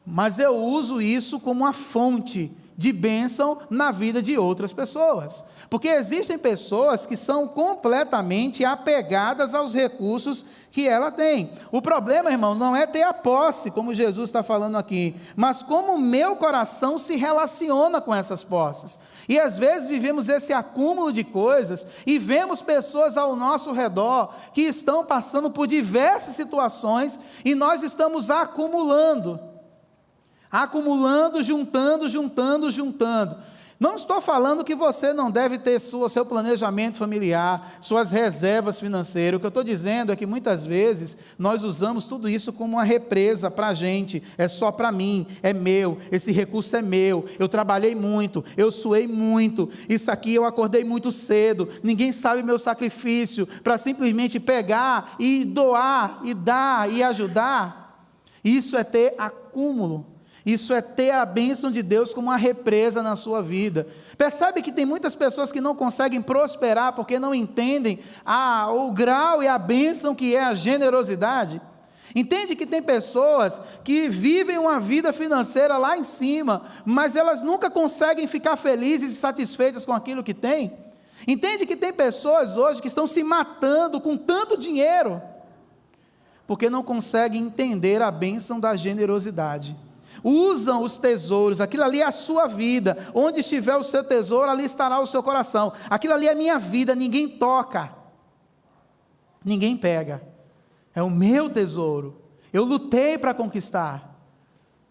mas eu uso isso como uma fonte de bênção na vida de outras pessoas. Porque existem pessoas que são completamente apegadas aos recursos que ela tem. O problema, irmão, não é ter a posse, como Jesus está falando aqui, mas como o meu coração se relaciona com essas posses. E às vezes vivemos esse acúmulo de coisas e vemos pessoas ao nosso redor que estão passando por diversas situações e nós estamos acumulando, juntando. Não estou falando que você não deve ter seu planejamento familiar, suas reservas financeiras. O que eu estou dizendo é que muitas vezes nós usamos tudo isso como uma represa para a gente. É só para mim, é meu, esse recurso é meu, eu trabalhei muito, eu suei muito, isso aqui eu acordei muito cedo, ninguém sabe meu sacrifício, para simplesmente pegar e doar, e dar, e ajudar. Isso é ter acúmulo. Isso é ter a bênção de Deus como uma represa na sua vida. Percebe que tem muitas pessoas que não conseguem prosperar porque não entendem o grau e a bênção que é a generosidade? Entende que tem pessoas que vivem uma vida financeira lá em cima, mas elas nunca conseguem ficar felizes e satisfeitas com aquilo que têm? Entende que tem pessoas hoje que estão se matando com tanto dinheiro, porque não conseguem entender a bênção da generosidade. Usam os tesouros, aquilo ali é a sua vida, onde estiver o seu tesouro, ali estará o seu coração. Aquilo ali é minha vida, ninguém toca, ninguém pega, é o meu tesouro, eu lutei para conquistar,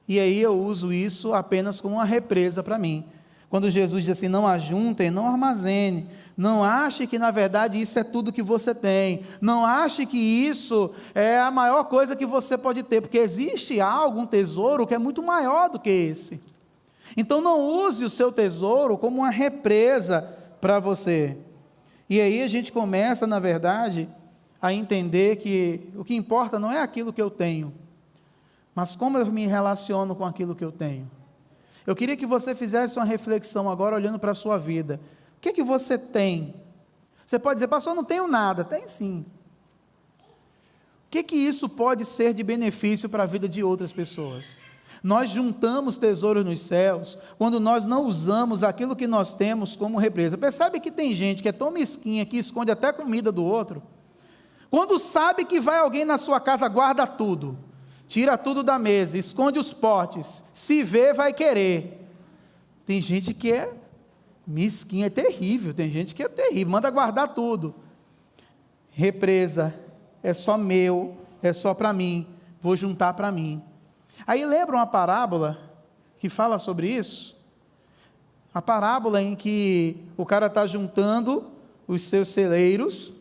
e aí eu uso isso apenas como uma represa para mim. Quando Jesus diz assim, não ajuntem, não armazene, não ache que na verdade isso é tudo que você tem, não ache que isso é a maior coisa que você pode ter, porque existe algo, um tesouro que é muito maior do que esse. Então não use o seu tesouro como uma represa para você. E aí a gente começa, na verdade, a entender que o que importa não é aquilo que eu tenho, mas como eu me relaciono com aquilo que eu tenho. Eu queria que você fizesse uma reflexão agora, olhando para a sua vida. O que você tem? Você pode dizer, pastor, eu não tenho nada. Tem sim. O que isso pode ser de benefício para a vida de outras pessoas? Nós juntamos tesouros nos céus quando nós não usamos aquilo que nós temos como represa. Percebe que tem gente que é tão mesquinha que esconde até a comida do outro? Quando sabe que vai alguém na sua casa, guarda tudo. Tira tudo da mesa, esconde os potes, se vê, vai querer. Tem gente que é mesquinha, é terrível, tem gente que é terrível, manda guardar tudo. Represa, é só meu, é só para mim, vou juntar para mim. Aí lembra uma parábola que fala sobre isso? A parábola em que o cara está juntando os seus celeiros,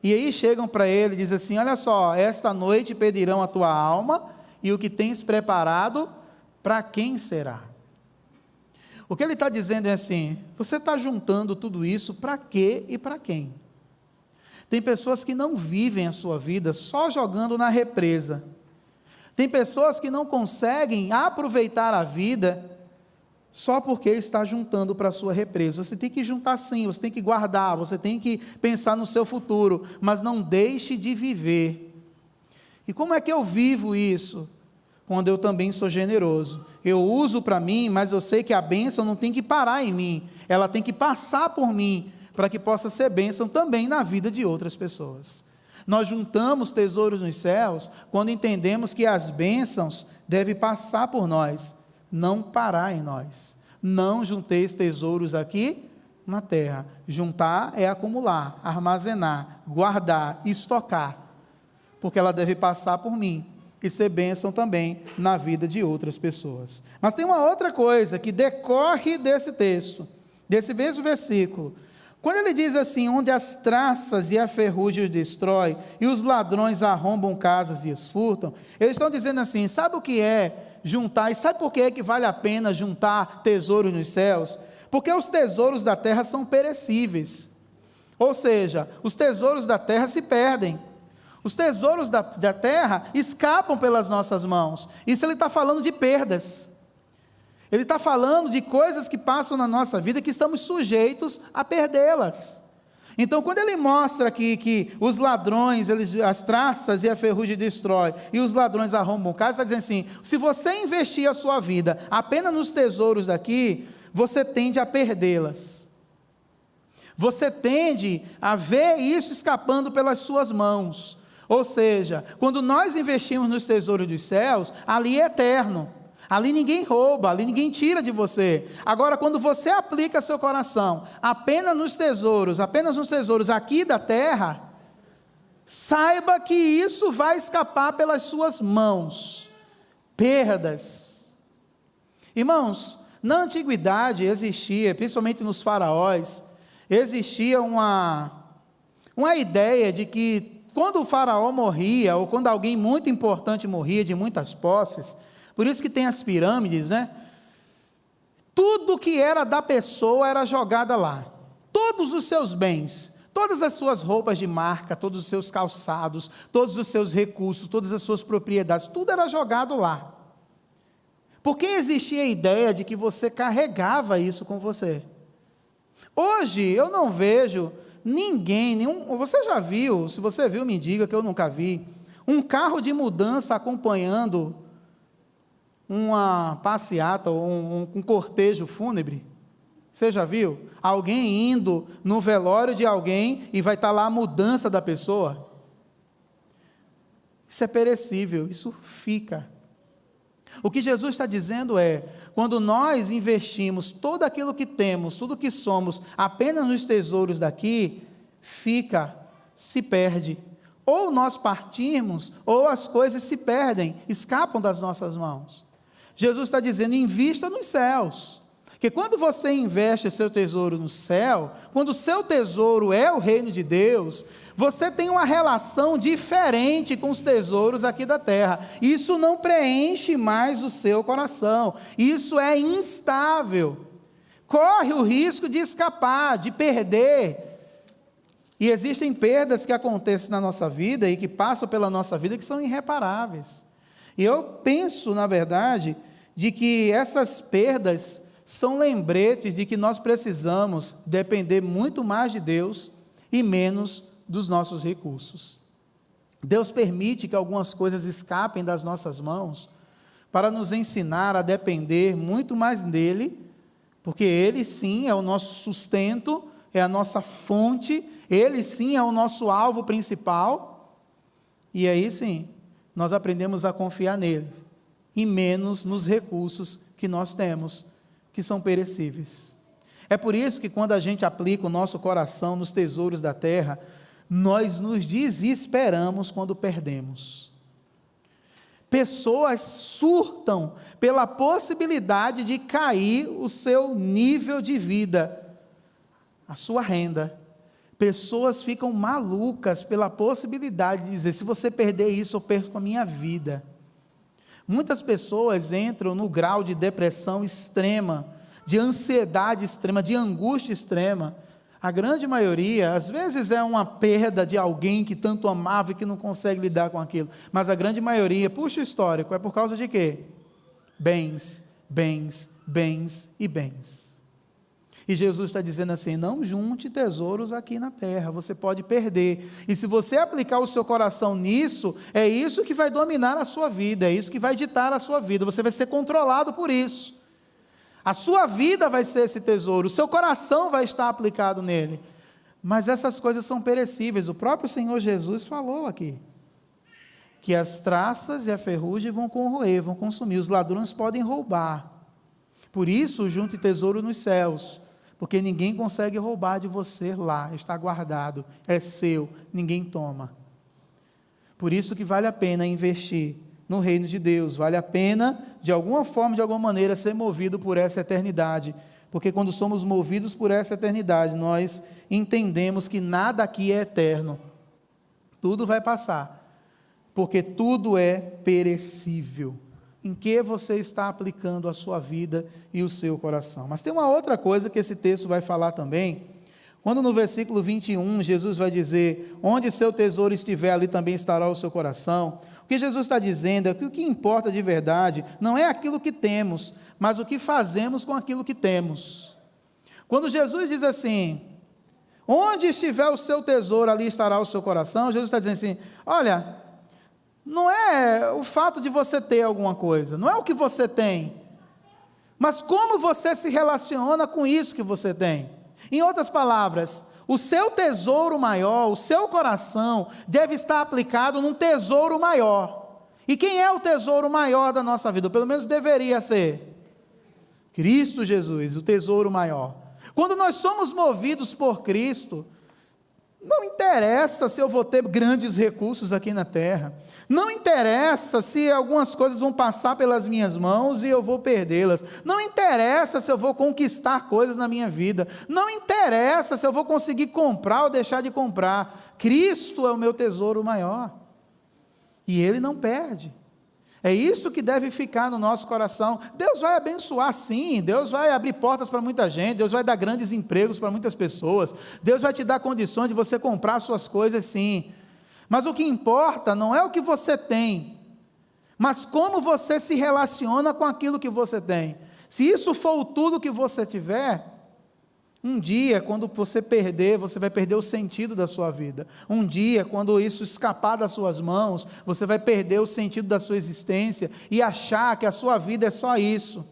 e aí chegam para ele e dizem assim, olha só, esta noite pedirão a tua alma, e o que tens preparado, para quem será? O que ele está dizendo é assim, você está juntando tudo isso para quê e para quem? Tem pessoas que não vivem a sua vida só jogando na represa. Tem pessoas que não conseguem aproveitar a vida só porque está juntando para a sua represa. Você tem que juntar sim, você tem que guardar, você tem que pensar no seu futuro, mas não deixe de viver. E como é que eu vivo isso? Quando eu também sou generoso. Eu uso para mim, mas eu sei que a bênção não tem que parar em mim, ela tem que passar por mim, para que possa ser bênção também na vida de outras pessoas. Nós juntamos tesouros nos céus, quando entendemos que as bênçãos devem passar por nós, não parar em nós. Não junteis tesouros aqui na terra. Juntar é acumular, armazenar, guardar, estocar, porque ela deve passar por mim e ser bênção também na vida de outras pessoas. Mas tem uma outra coisa que decorre desse texto, desse mesmo versículo. Quando ele diz assim, onde as traças e a ferrugem os destrói, e os ladrões arrombam casas e as furtam, eles estão dizendo assim, sabe o que é juntar, e sabe por que é que vale a pena juntar tesouros nos céus? Porque os tesouros da terra são perecíveis, ou seja, os tesouros da terra se perdem, os tesouros da terra escapam pelas nossas mãos. Isso ele está falando de perdas, ele está falando de coisas que passam na nossa vida que estamos sujeitos a perdê-las. Então, quando ele mostra aqui que os ladrões, as traças e a ferrugem destrói, e os ladrões arrombam casa, está dizendo assim, se você investir a sua vida apenas nos tesouros daqui, você tende a perdê-las. Você tende a ver isso escapando pelas suas mãos. Ou seja, quando nós investimos nos tesouros dos céus, ali é eterno. Ali ninguém rouba, ali ninguém tira de você. Agora, quando você aplica seu coração apenas nos tesouros aqui da terra, saiba que isso vai escapar pelas suas mãos. Perdas. Irmãos, na antiguidade existia, principalmente nos faraós, existia uma ideia de que quando o faraó morria, ou quando alguém muito importante morria de muitas posses, por isso que tem as pirâmides, né? Tudo que era da pessoa era jogada lá. Todos os seus bens, todas as suas roupas de marca, todos os seus calçados, todos os seus recursos, todas as suas propriedades, tudo era jogado lá. Porque existia a ideia de que você carregava isso com você. Hoje eu não vejo você já viu, se você viu me diga que eu nunca vi, um carro de mudança acompanhando uma passeata ou um cortejo fúnebre? Você já viu? Alguém indo no velório de alguém e vai estar lá a mudança da pessoa? Isso é perecível, isso fica. O que Jesus está dizendo é, quando nós investimos todo aquilo que temos, tudo que somos, apenas nos tesouros daqui, se perde. Ou nós partimos, ou as coisas se perdem, escapam das nossas mãos. Jesus está dizendo, invista nos céus. Porque quando você investe seu tesouro no céu, quando o seu tesouro é o reino de Deus, você tem uma relação diferente com os tesouros aqui da terra. Isso não preenche mais o seu coração. Isso é instável. Corre o risco de escapar, de perder. E existem perdas que acontecem na nossa vida e que passam pela nossa vida que são irreparáveis. E eu penso, na verdade, de que essas perdas são lembretes de que nós precisamos depender muito mais de Deus e menos dos nossos recursos. Deus permite que algumas coisas escapem das nossas mãos para nos ensinar a depender muito mais dEle, porque Ele sim é o nosso sustento, é a nossa fonte, Ele sim é o nosso alvo principal, e aí sim, nós aprendemos a confiar nele, e menos nos recursos que nós temos, que são perecíveis. É por isso que quando a gente aplica o nosso coração nos tesouros da terra, nós nos desesperamos quando perdemos. Pessoas surtam pela possibilidade de cair o seu nível de vida, a sua renda. Pessoas ficam malucas pela possibilidade de dizer, se você perder isso, eu perco a minha vida. Muitas pessoas entram no grau de depressão extrema, de ansiedade extrema, de angústia extrema. A grande maioria, às vezes é uma perda de alguém que tanto amava e que não consegue lidar com aquilo, mas a grande maioria, puxa o histórico, é por causa de quê? Bens, bens, bens e bens. E Jesus está dizendo assim, não junte tesouros aqui na terra, você pode perder. E se você aplicar o seu coração nisso, é isso que vai dominar a sua vida, é isso que vai ditar a sua vida, você vai ser controlado por isso. A sua vida vai ser esse tesouro, o seu coração vai estar aplicado nele. Mas essas coisas são perecíveis, o próprio Senhor Jesus falou aqui, que as traças e a ferrugem vão corroer, vão consumir, os ladrões podem roubar. Por isso, junte tesouro nos céus, porque ninguém consegue roubar de você lá, está guardado, é seu, ninguém toma. Por isso que vale a pena investir no reino de Deus, vale a pena, de alguma forma, de alguma maneira, ser movido por essa eternidade, porque quando somos movidos por essa eternidade, nós entendemos que nada aqui é eterno, tudo vai passar, porque tudo é perecível. Em que você está aplicando a sua vida e o seu coração? Mas tem uma outra coisa que esse texto vai falar também, quando no versículo 21, Jesus vai dizer, onde seu tesouro estiver, ali também estará o seu coração. O que Jesus está dizendo é que o que importa de verdade não é aquilo que temos, mas o que fazemos com aquilo que temos. Quando Jesus diz assim, onde estiver o seu tesouro, ali estará o seu coração, Jesus está dizendo assim, olha, não é o fato de você ter alguma coisa, não é o que você tem, Mas como você se relaciona com isso que você tem? Em outras palavras, o seu tesouro maior, o seu coração, deve estar aplicado num tesouro maior. E quem é o tesouro maior da nossa vida? Ou pelo menos deveria ser Cristo Jesus, o tesouro maior. Quando nós somos movidos por Cristo, não interessa se eu vou ter grandes recursos aqui na terra, não interessa se algumas coisas vão passar pelas minhas mãos e eu vou perdê-las, não interessa se eu vou conquistar coisas na minha vida, não interessa se eu vou conseguir comprar ou deixar de comprar. Cristo é o meu tesouro maior, e Ele não perde. É isso que deve ficar no nosso coração. Deus vai abençoar sim, Deus vai abrir portas para muita gente, Deus vai dar grandes empregos para muitas pessoas, Deus vai te dar condições de você comprar suas coisas sim, mas o que importa não é o que você tem, mas como você se relaciona com aquilo que você tem. Se isso for tudo que você tiver, um dia, quando você perder, você vai perder o sentido da sua vida. Um dia, quando isso escapar das suas mãos, você vai perder o sentido da sua existência e achar que a sua vida é só isso.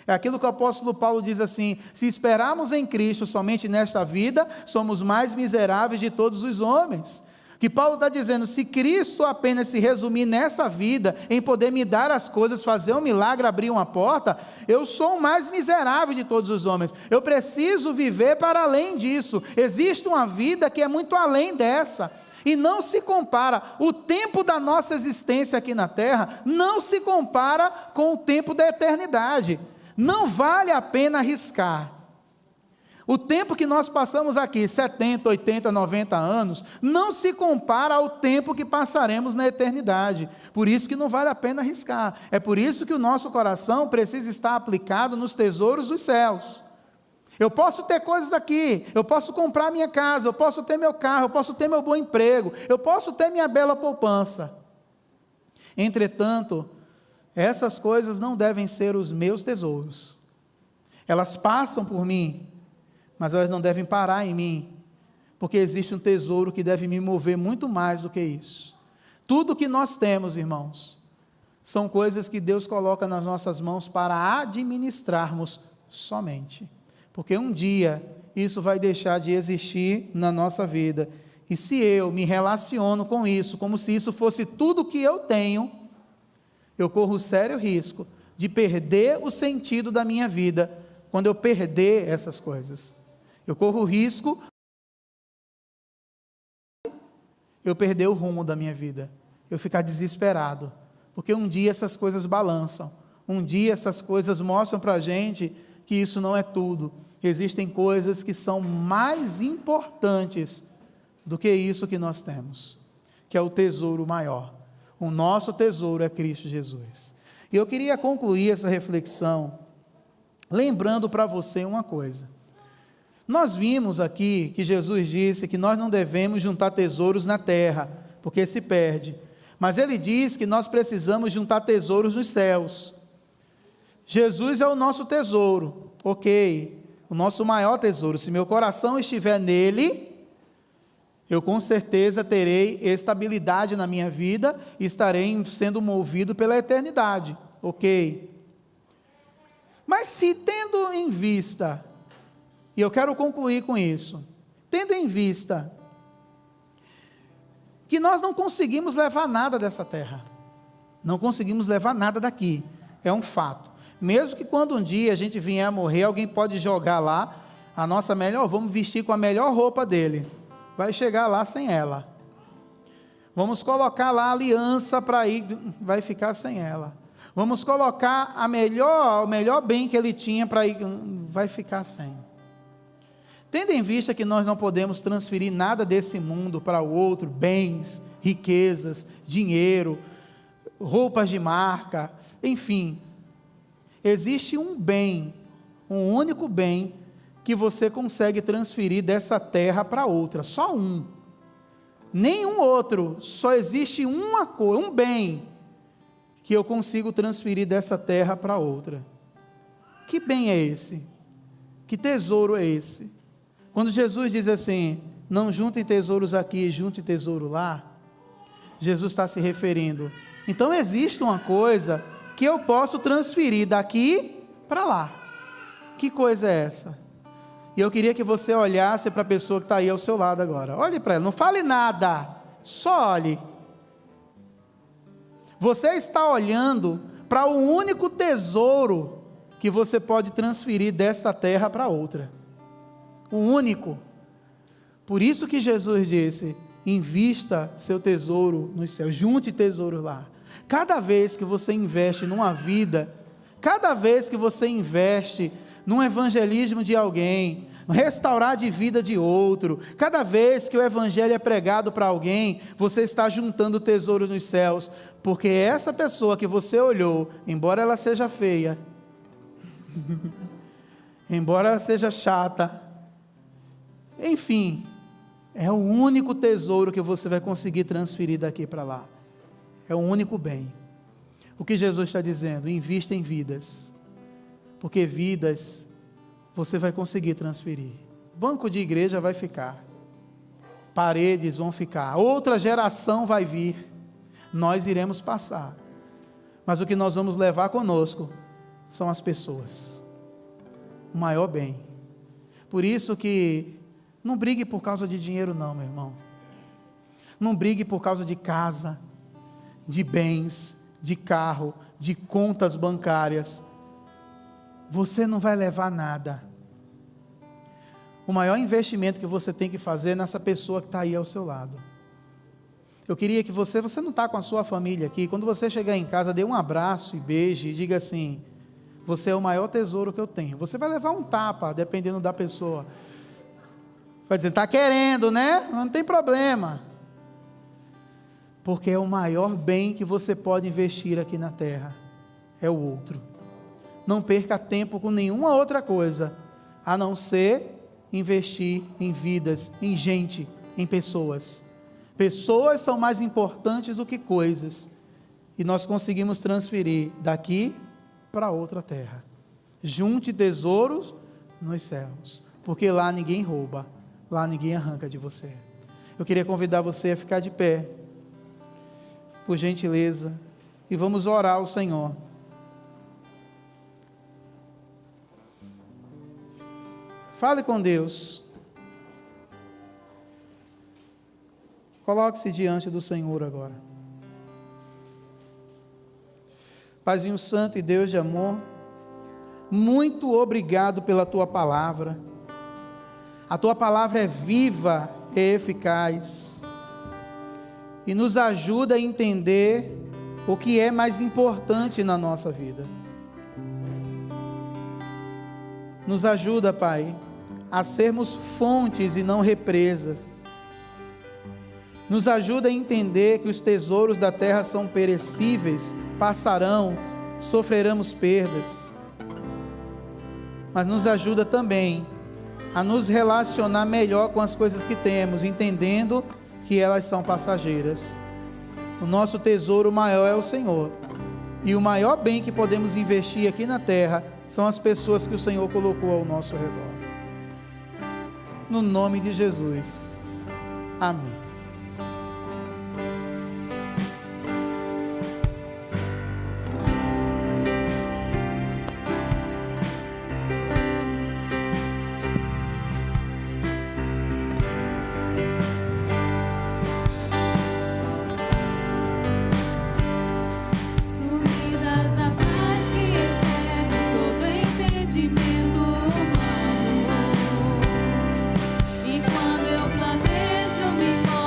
É aquilo que o apóstolo Paulo diz assim: se esperarmos em Cristo somente nesta vida, somos mais miseráveis de todos os homens. Que Paulo está dizendo, se Cristo apenas se resumir nessa vida, em poder me dar as coisas, fazer um milagre, abrir uma porta, eu sou o mais miserável de todos os homens. Eu preciso viver para além disso. Existe uma vida que é muito além dessa, e não se compara. O tempo da nossa existência aqui na terra não se compara com o tempo da eternidade. Não vale a pena arriscar. O tempo que nós passamos aqui, 70, 80, 90 anos, não se compara ao tempo que passaremos na eternidade. Por isso que não vale a pena arriscar. É por isso que o nosso coração precisa estar aplicado nos tesouros dos céus. Eu posso ter coisas aqui, eu posso comprar minha casa, eu posso ter meu carro, eu posso ter meu bom emprego, eu posso ter minha bela poupança. Entretanto, essas coisas não devem ser os meus tesouros. Elas passam por mim, mas elas não devem parar em mim, porque existe um tesouro que deve me mover muito mais do que isso. Tudo que nós temos, irmãos, são coisas que Deus coloca nas nossas mãos para administrarmos somente, porque um dia isso vai deixar de existir na nossa vida, e se eu me relaciono com isso, como se isso fosse tudo que eu tenho, eu corro sério risco de perder o sentido da minha vida, quando eu perder essas coisas. Eu corro o risco eu perder o rumo da minha vida, eu ficar desesperado, porque um dia essas coisas balançam, um dia essas coisas mostram para a gente que isso não é tudo, existem coisas que são mais importantes do que isso que nós temos, que é o tesouro maior. O nosso tesouro é Cristo Jesus. E eu queria concluir essa reflexão lembrando para você uma coisa. Nós vimos aqui que Jesus disse que nós não devemos juntar tesouros na terra, porque se perde. Mas Ele diz que nós precisamos juntar tesouros nos céus. Jesus é o nosso tesouro, ok, o nosso maior tesouro. Se meu coração estiver nele, eu com certeza terei estabilidade na minha vida e estarei sendo movido pela eternidade, ok. Mas se tendo em vista, e eu quero concluir com isso, tendo em vista que nós não conseguimos levar nada dessa terra, não conseguimos levar nada daqui, é um fato, mesmo que quando um dia a gente vier a morrer, alguém pode jogar lá a nossa melhor, vamos vestir com a melhor roupa dele, vai chegar lá sem ela, vamos colocar lá a aliança para ir, vai ficar sem ela, vamos colocar o melhor bem que ele tinha para ir, vai ficar sem. Tendo em vista que nós não podemos transferir nada desse mundo para o outro, bens, riquezas, dinheiro, roupas de marca, enfim, existe um bem, um único bem, que você consegue transferir dessa terra para outra, só um, nenhum outro, só existe uma coisa, um bem, que eu consigo transferir dessa terra para outra. Que bem é esse? Que tesouro é esse? Quando Jesus diz assim, não juntem tesouros aqui, junte tesouro lá, Jesus está se referindo, então existe uma coisa que eu posso transferir daqui para lá. Que coisa é essa? E eu queria que você olhasse para a pessoa que está aí ao seu lado agora. Olhe para ela, não fale nada, só olhe. Você está olhando para o único tesouro que você pode transferir dessa terra para outra. O único. Por isso que Jesus disse: invista seu tesouro nos céus, junte tesouro lá. Cada vez que você investe numa vida, cada vez que você investe num evangelismo de alguém, no restaurar de vida de outro, cada vez que o evangelho é pregado para alguém, você está juntando tesouro nos céus, porque essa pessoa que você olhou, embora ela seja feia, embora ela seja chata, enfim, é o único tesouro que você vai conseguir transferir daqui para lá. É o único bem. O que Jesus está dizendo? Invista em vidas, porque vidas você vai conseguir transferir. Banco de igreja vai ficar, paredes vão ficar, outra geração vai vir, nós iremos passar, mas o que nós vamos levar conosco são as pessoas, o maior bem. Por isso que não brigue por causa de dinheiro não, meu irmão. Não brigue por causa de casa, de bens, de carro, de contas bancárias. Você não vai levar nada. O maior investimento que você tem que fazer é nessa pessoa que está aí ao seu lado. Eu queria que você não está com a sua família aqui, quando você chegar em casa, dê um abraço e beije e diga assim: você é o maior tesouro que eu tenho. Você vai levar um tapa, dependendo da pessoa. Vai dizer: está querendo, né? Não tem problema. Porque é o maior bem que você pode investir aqui na terra, é o outro. Não perca tempo com nenhuma outra coisa, a não ser investir em vidas, em gente, em pessoas. Pessoas são mais importantes do que coisas, e nós conseguimos transferir daqui para outra terra. Junte tesouros nos céus, porque lá ninguém rouba, lá ninguém arranca de você. Eu queria convidar você a ficar de pé, por gentileza, e vamos orar ao Senhor. Fale com Deus. Coloque-se diante do Senhor agora. Paizinho Santo e Deus de amor, muito obrigado pela Tua palavra. A Tua palavra é viva e eficaz, e nos ajuda a entender o que é mais importante na nossa vida. Nos ajuda, Pai, a sermos fontes e não represas. Nos ajuda a entender que os tesouros da terra são perecíveis, passarão, sofreremos perdas. Mas nos ajuda também a nos relacionar melhor com as coisas que temos, entendendo que elas são passageiras. O nosso tesouro maior é o Senhor, e o maior bem que podemos investir aqui na terra são as pessoas que o Senhor colocou ao nosso redor. No nome de Jesus. Amém. E quando eu planejo, me mostro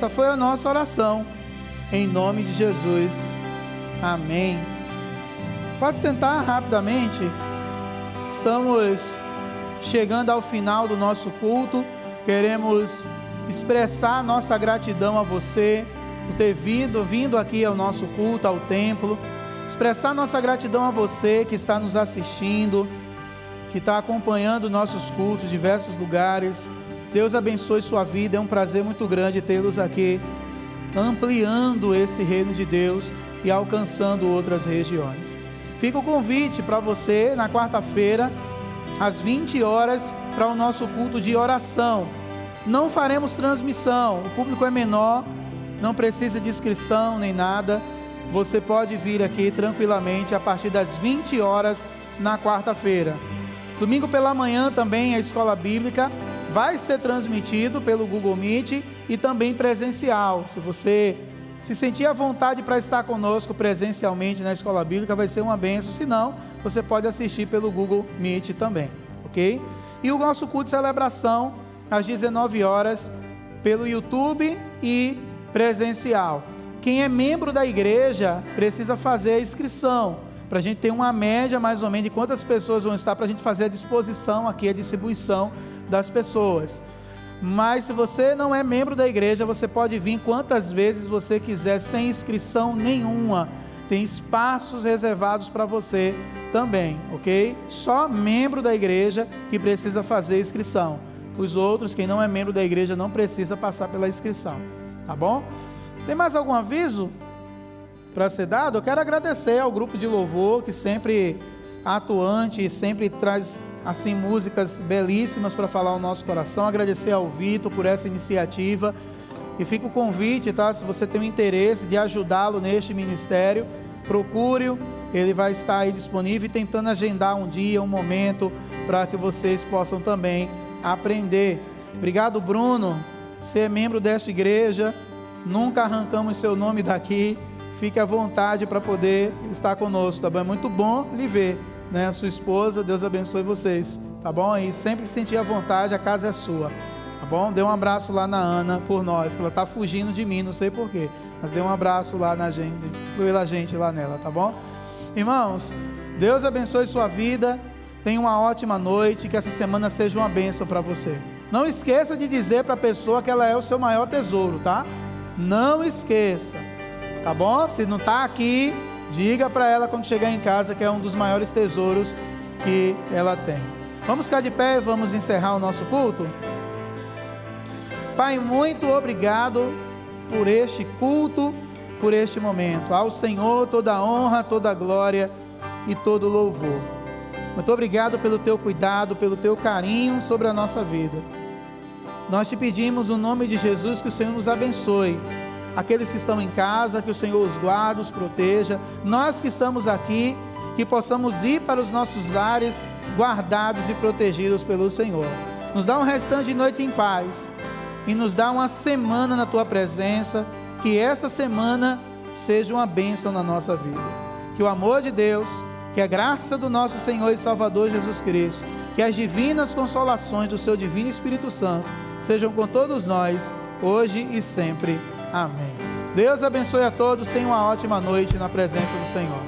Essa foi a nossa oração, em nome de Jesus, amém. Pode sentar rapidamente. Estamos chegando ao final do nosso culto. Queremos expressar nossa gratidão a você por ter vindo aqui ao nosso culto, ao templo. Expressar nossa gratidão a você que está nos assistindo, que está acompanhando nossos cultos em diversos lugares. Deus abençoe sua vida. É um prazer muito grande tê-los aqui, ampliando esse reino de Deus e alcançando outras regiões. Fica o convite para você na quarta-feira, às 20 horas, para o nosso culto de oração. Não faremos transmissão, o público é menor, não precisa de inscrição nem nada. Você pode vir aqui tranquilamente a partir das 20 horas na quarta-feira. Domingo pela manhã também a escola bíblica vai ser transmitido pelo Google Meet e também presencial. Se você se sentir à vontade para estar conosco presencialmente na escola bíblica, vai ser uma bênção. Se não, você pode assistir pelo Google Meet também, ok? E o nosso culto de celebração às 19 horas pelo YouTube e presencial. Quem é membro da igreja precisa fazer a inscrição, para a gente ter uma média mais ou menos de quantas pessoas vão estar, para a gente fazer a disposição aqui, a distribuição das pessoas. Mas se você não é membro da igreja, você pode vir quantas vezes você quiser, sem inscrição nenhuma. Tem espaços reservados para você também, ok? Só membro da igreja que precisa fazer inscrição. Os outros, quem não é membro da igreja, não precisa passar pela inscrição, tá bom? Tem mais algum aviso para ser dado? Eu quero agradecer ao grupo de louvor, que sempre atuante, sempre traz assim músicas belíssimas para falar o nosso coração. Agradecer ao Vitor por essa iniciativa, e fica o convite, tá? Se você tem um interesse de ajudá-lo neste ministério, procure-o, ele vai estar aí disponível, e tentando agendar um dia, um momento, para que vocês possam também aprender. Obrigado, Bruno. Você é membro desta igreja, nunca arrancamos seu nome daqui. Fique à vontade para poder estar conosco, tá bom? É muito bom lhe ver, né? A sua esposa, Deus abençoe vocês, tá bom? E sempre que sentir à vontade, a casa é sua, tá bom? Dê um abraço lá na Ana por nós, que ela está fugindo de mim, não sei porquê, mas dê um abraço lá na gente, pela gente lá nela, tá bom? Irmãos, Deus abençoe sua vida. Tenha uma ótima noite, que essa semana seja uma bênção para você. Não esqueça de dizer para a pessoa que ela é o seu maior tesouro, tá? Não esqueça, tá bom? Se não está aqui, diga para ela quando chegar em casa que é um dos maiores tesouros que ela tem. Vamos ficar de pé e vamos encerrar o nosso culto? Pai, muito obrigado por este culto, por este momento. Ao Senhor toda a honra, toda a glória e todo o louvor. Muito obrigado pelo teu cuidado, pelo teu carinho sobre a nossa vida. Nós te pedimos no nome de Jesus que o Senhor nos abençoe. Aqueles que estão em casa, que o Senhor os guarde, os proteja. Nós que estamos aqui, que possamos ir para os nossos lares guardados e protegidos pelo Senhor. Nos dá um restante de noite em paz e nos dá uma semana na tua presença. Que essa semana seja uma bênção na nossa vida. Que o amor de Deus, que a graça do nosso Senhor e Salvador Jesus Cristo, que as divinas consolações do seu divino Espírito Santo sejam com todos nós, hoje e sempre. Amém. Deus abençoe a todos. Tenham uma ótima noite na presença do Senhor.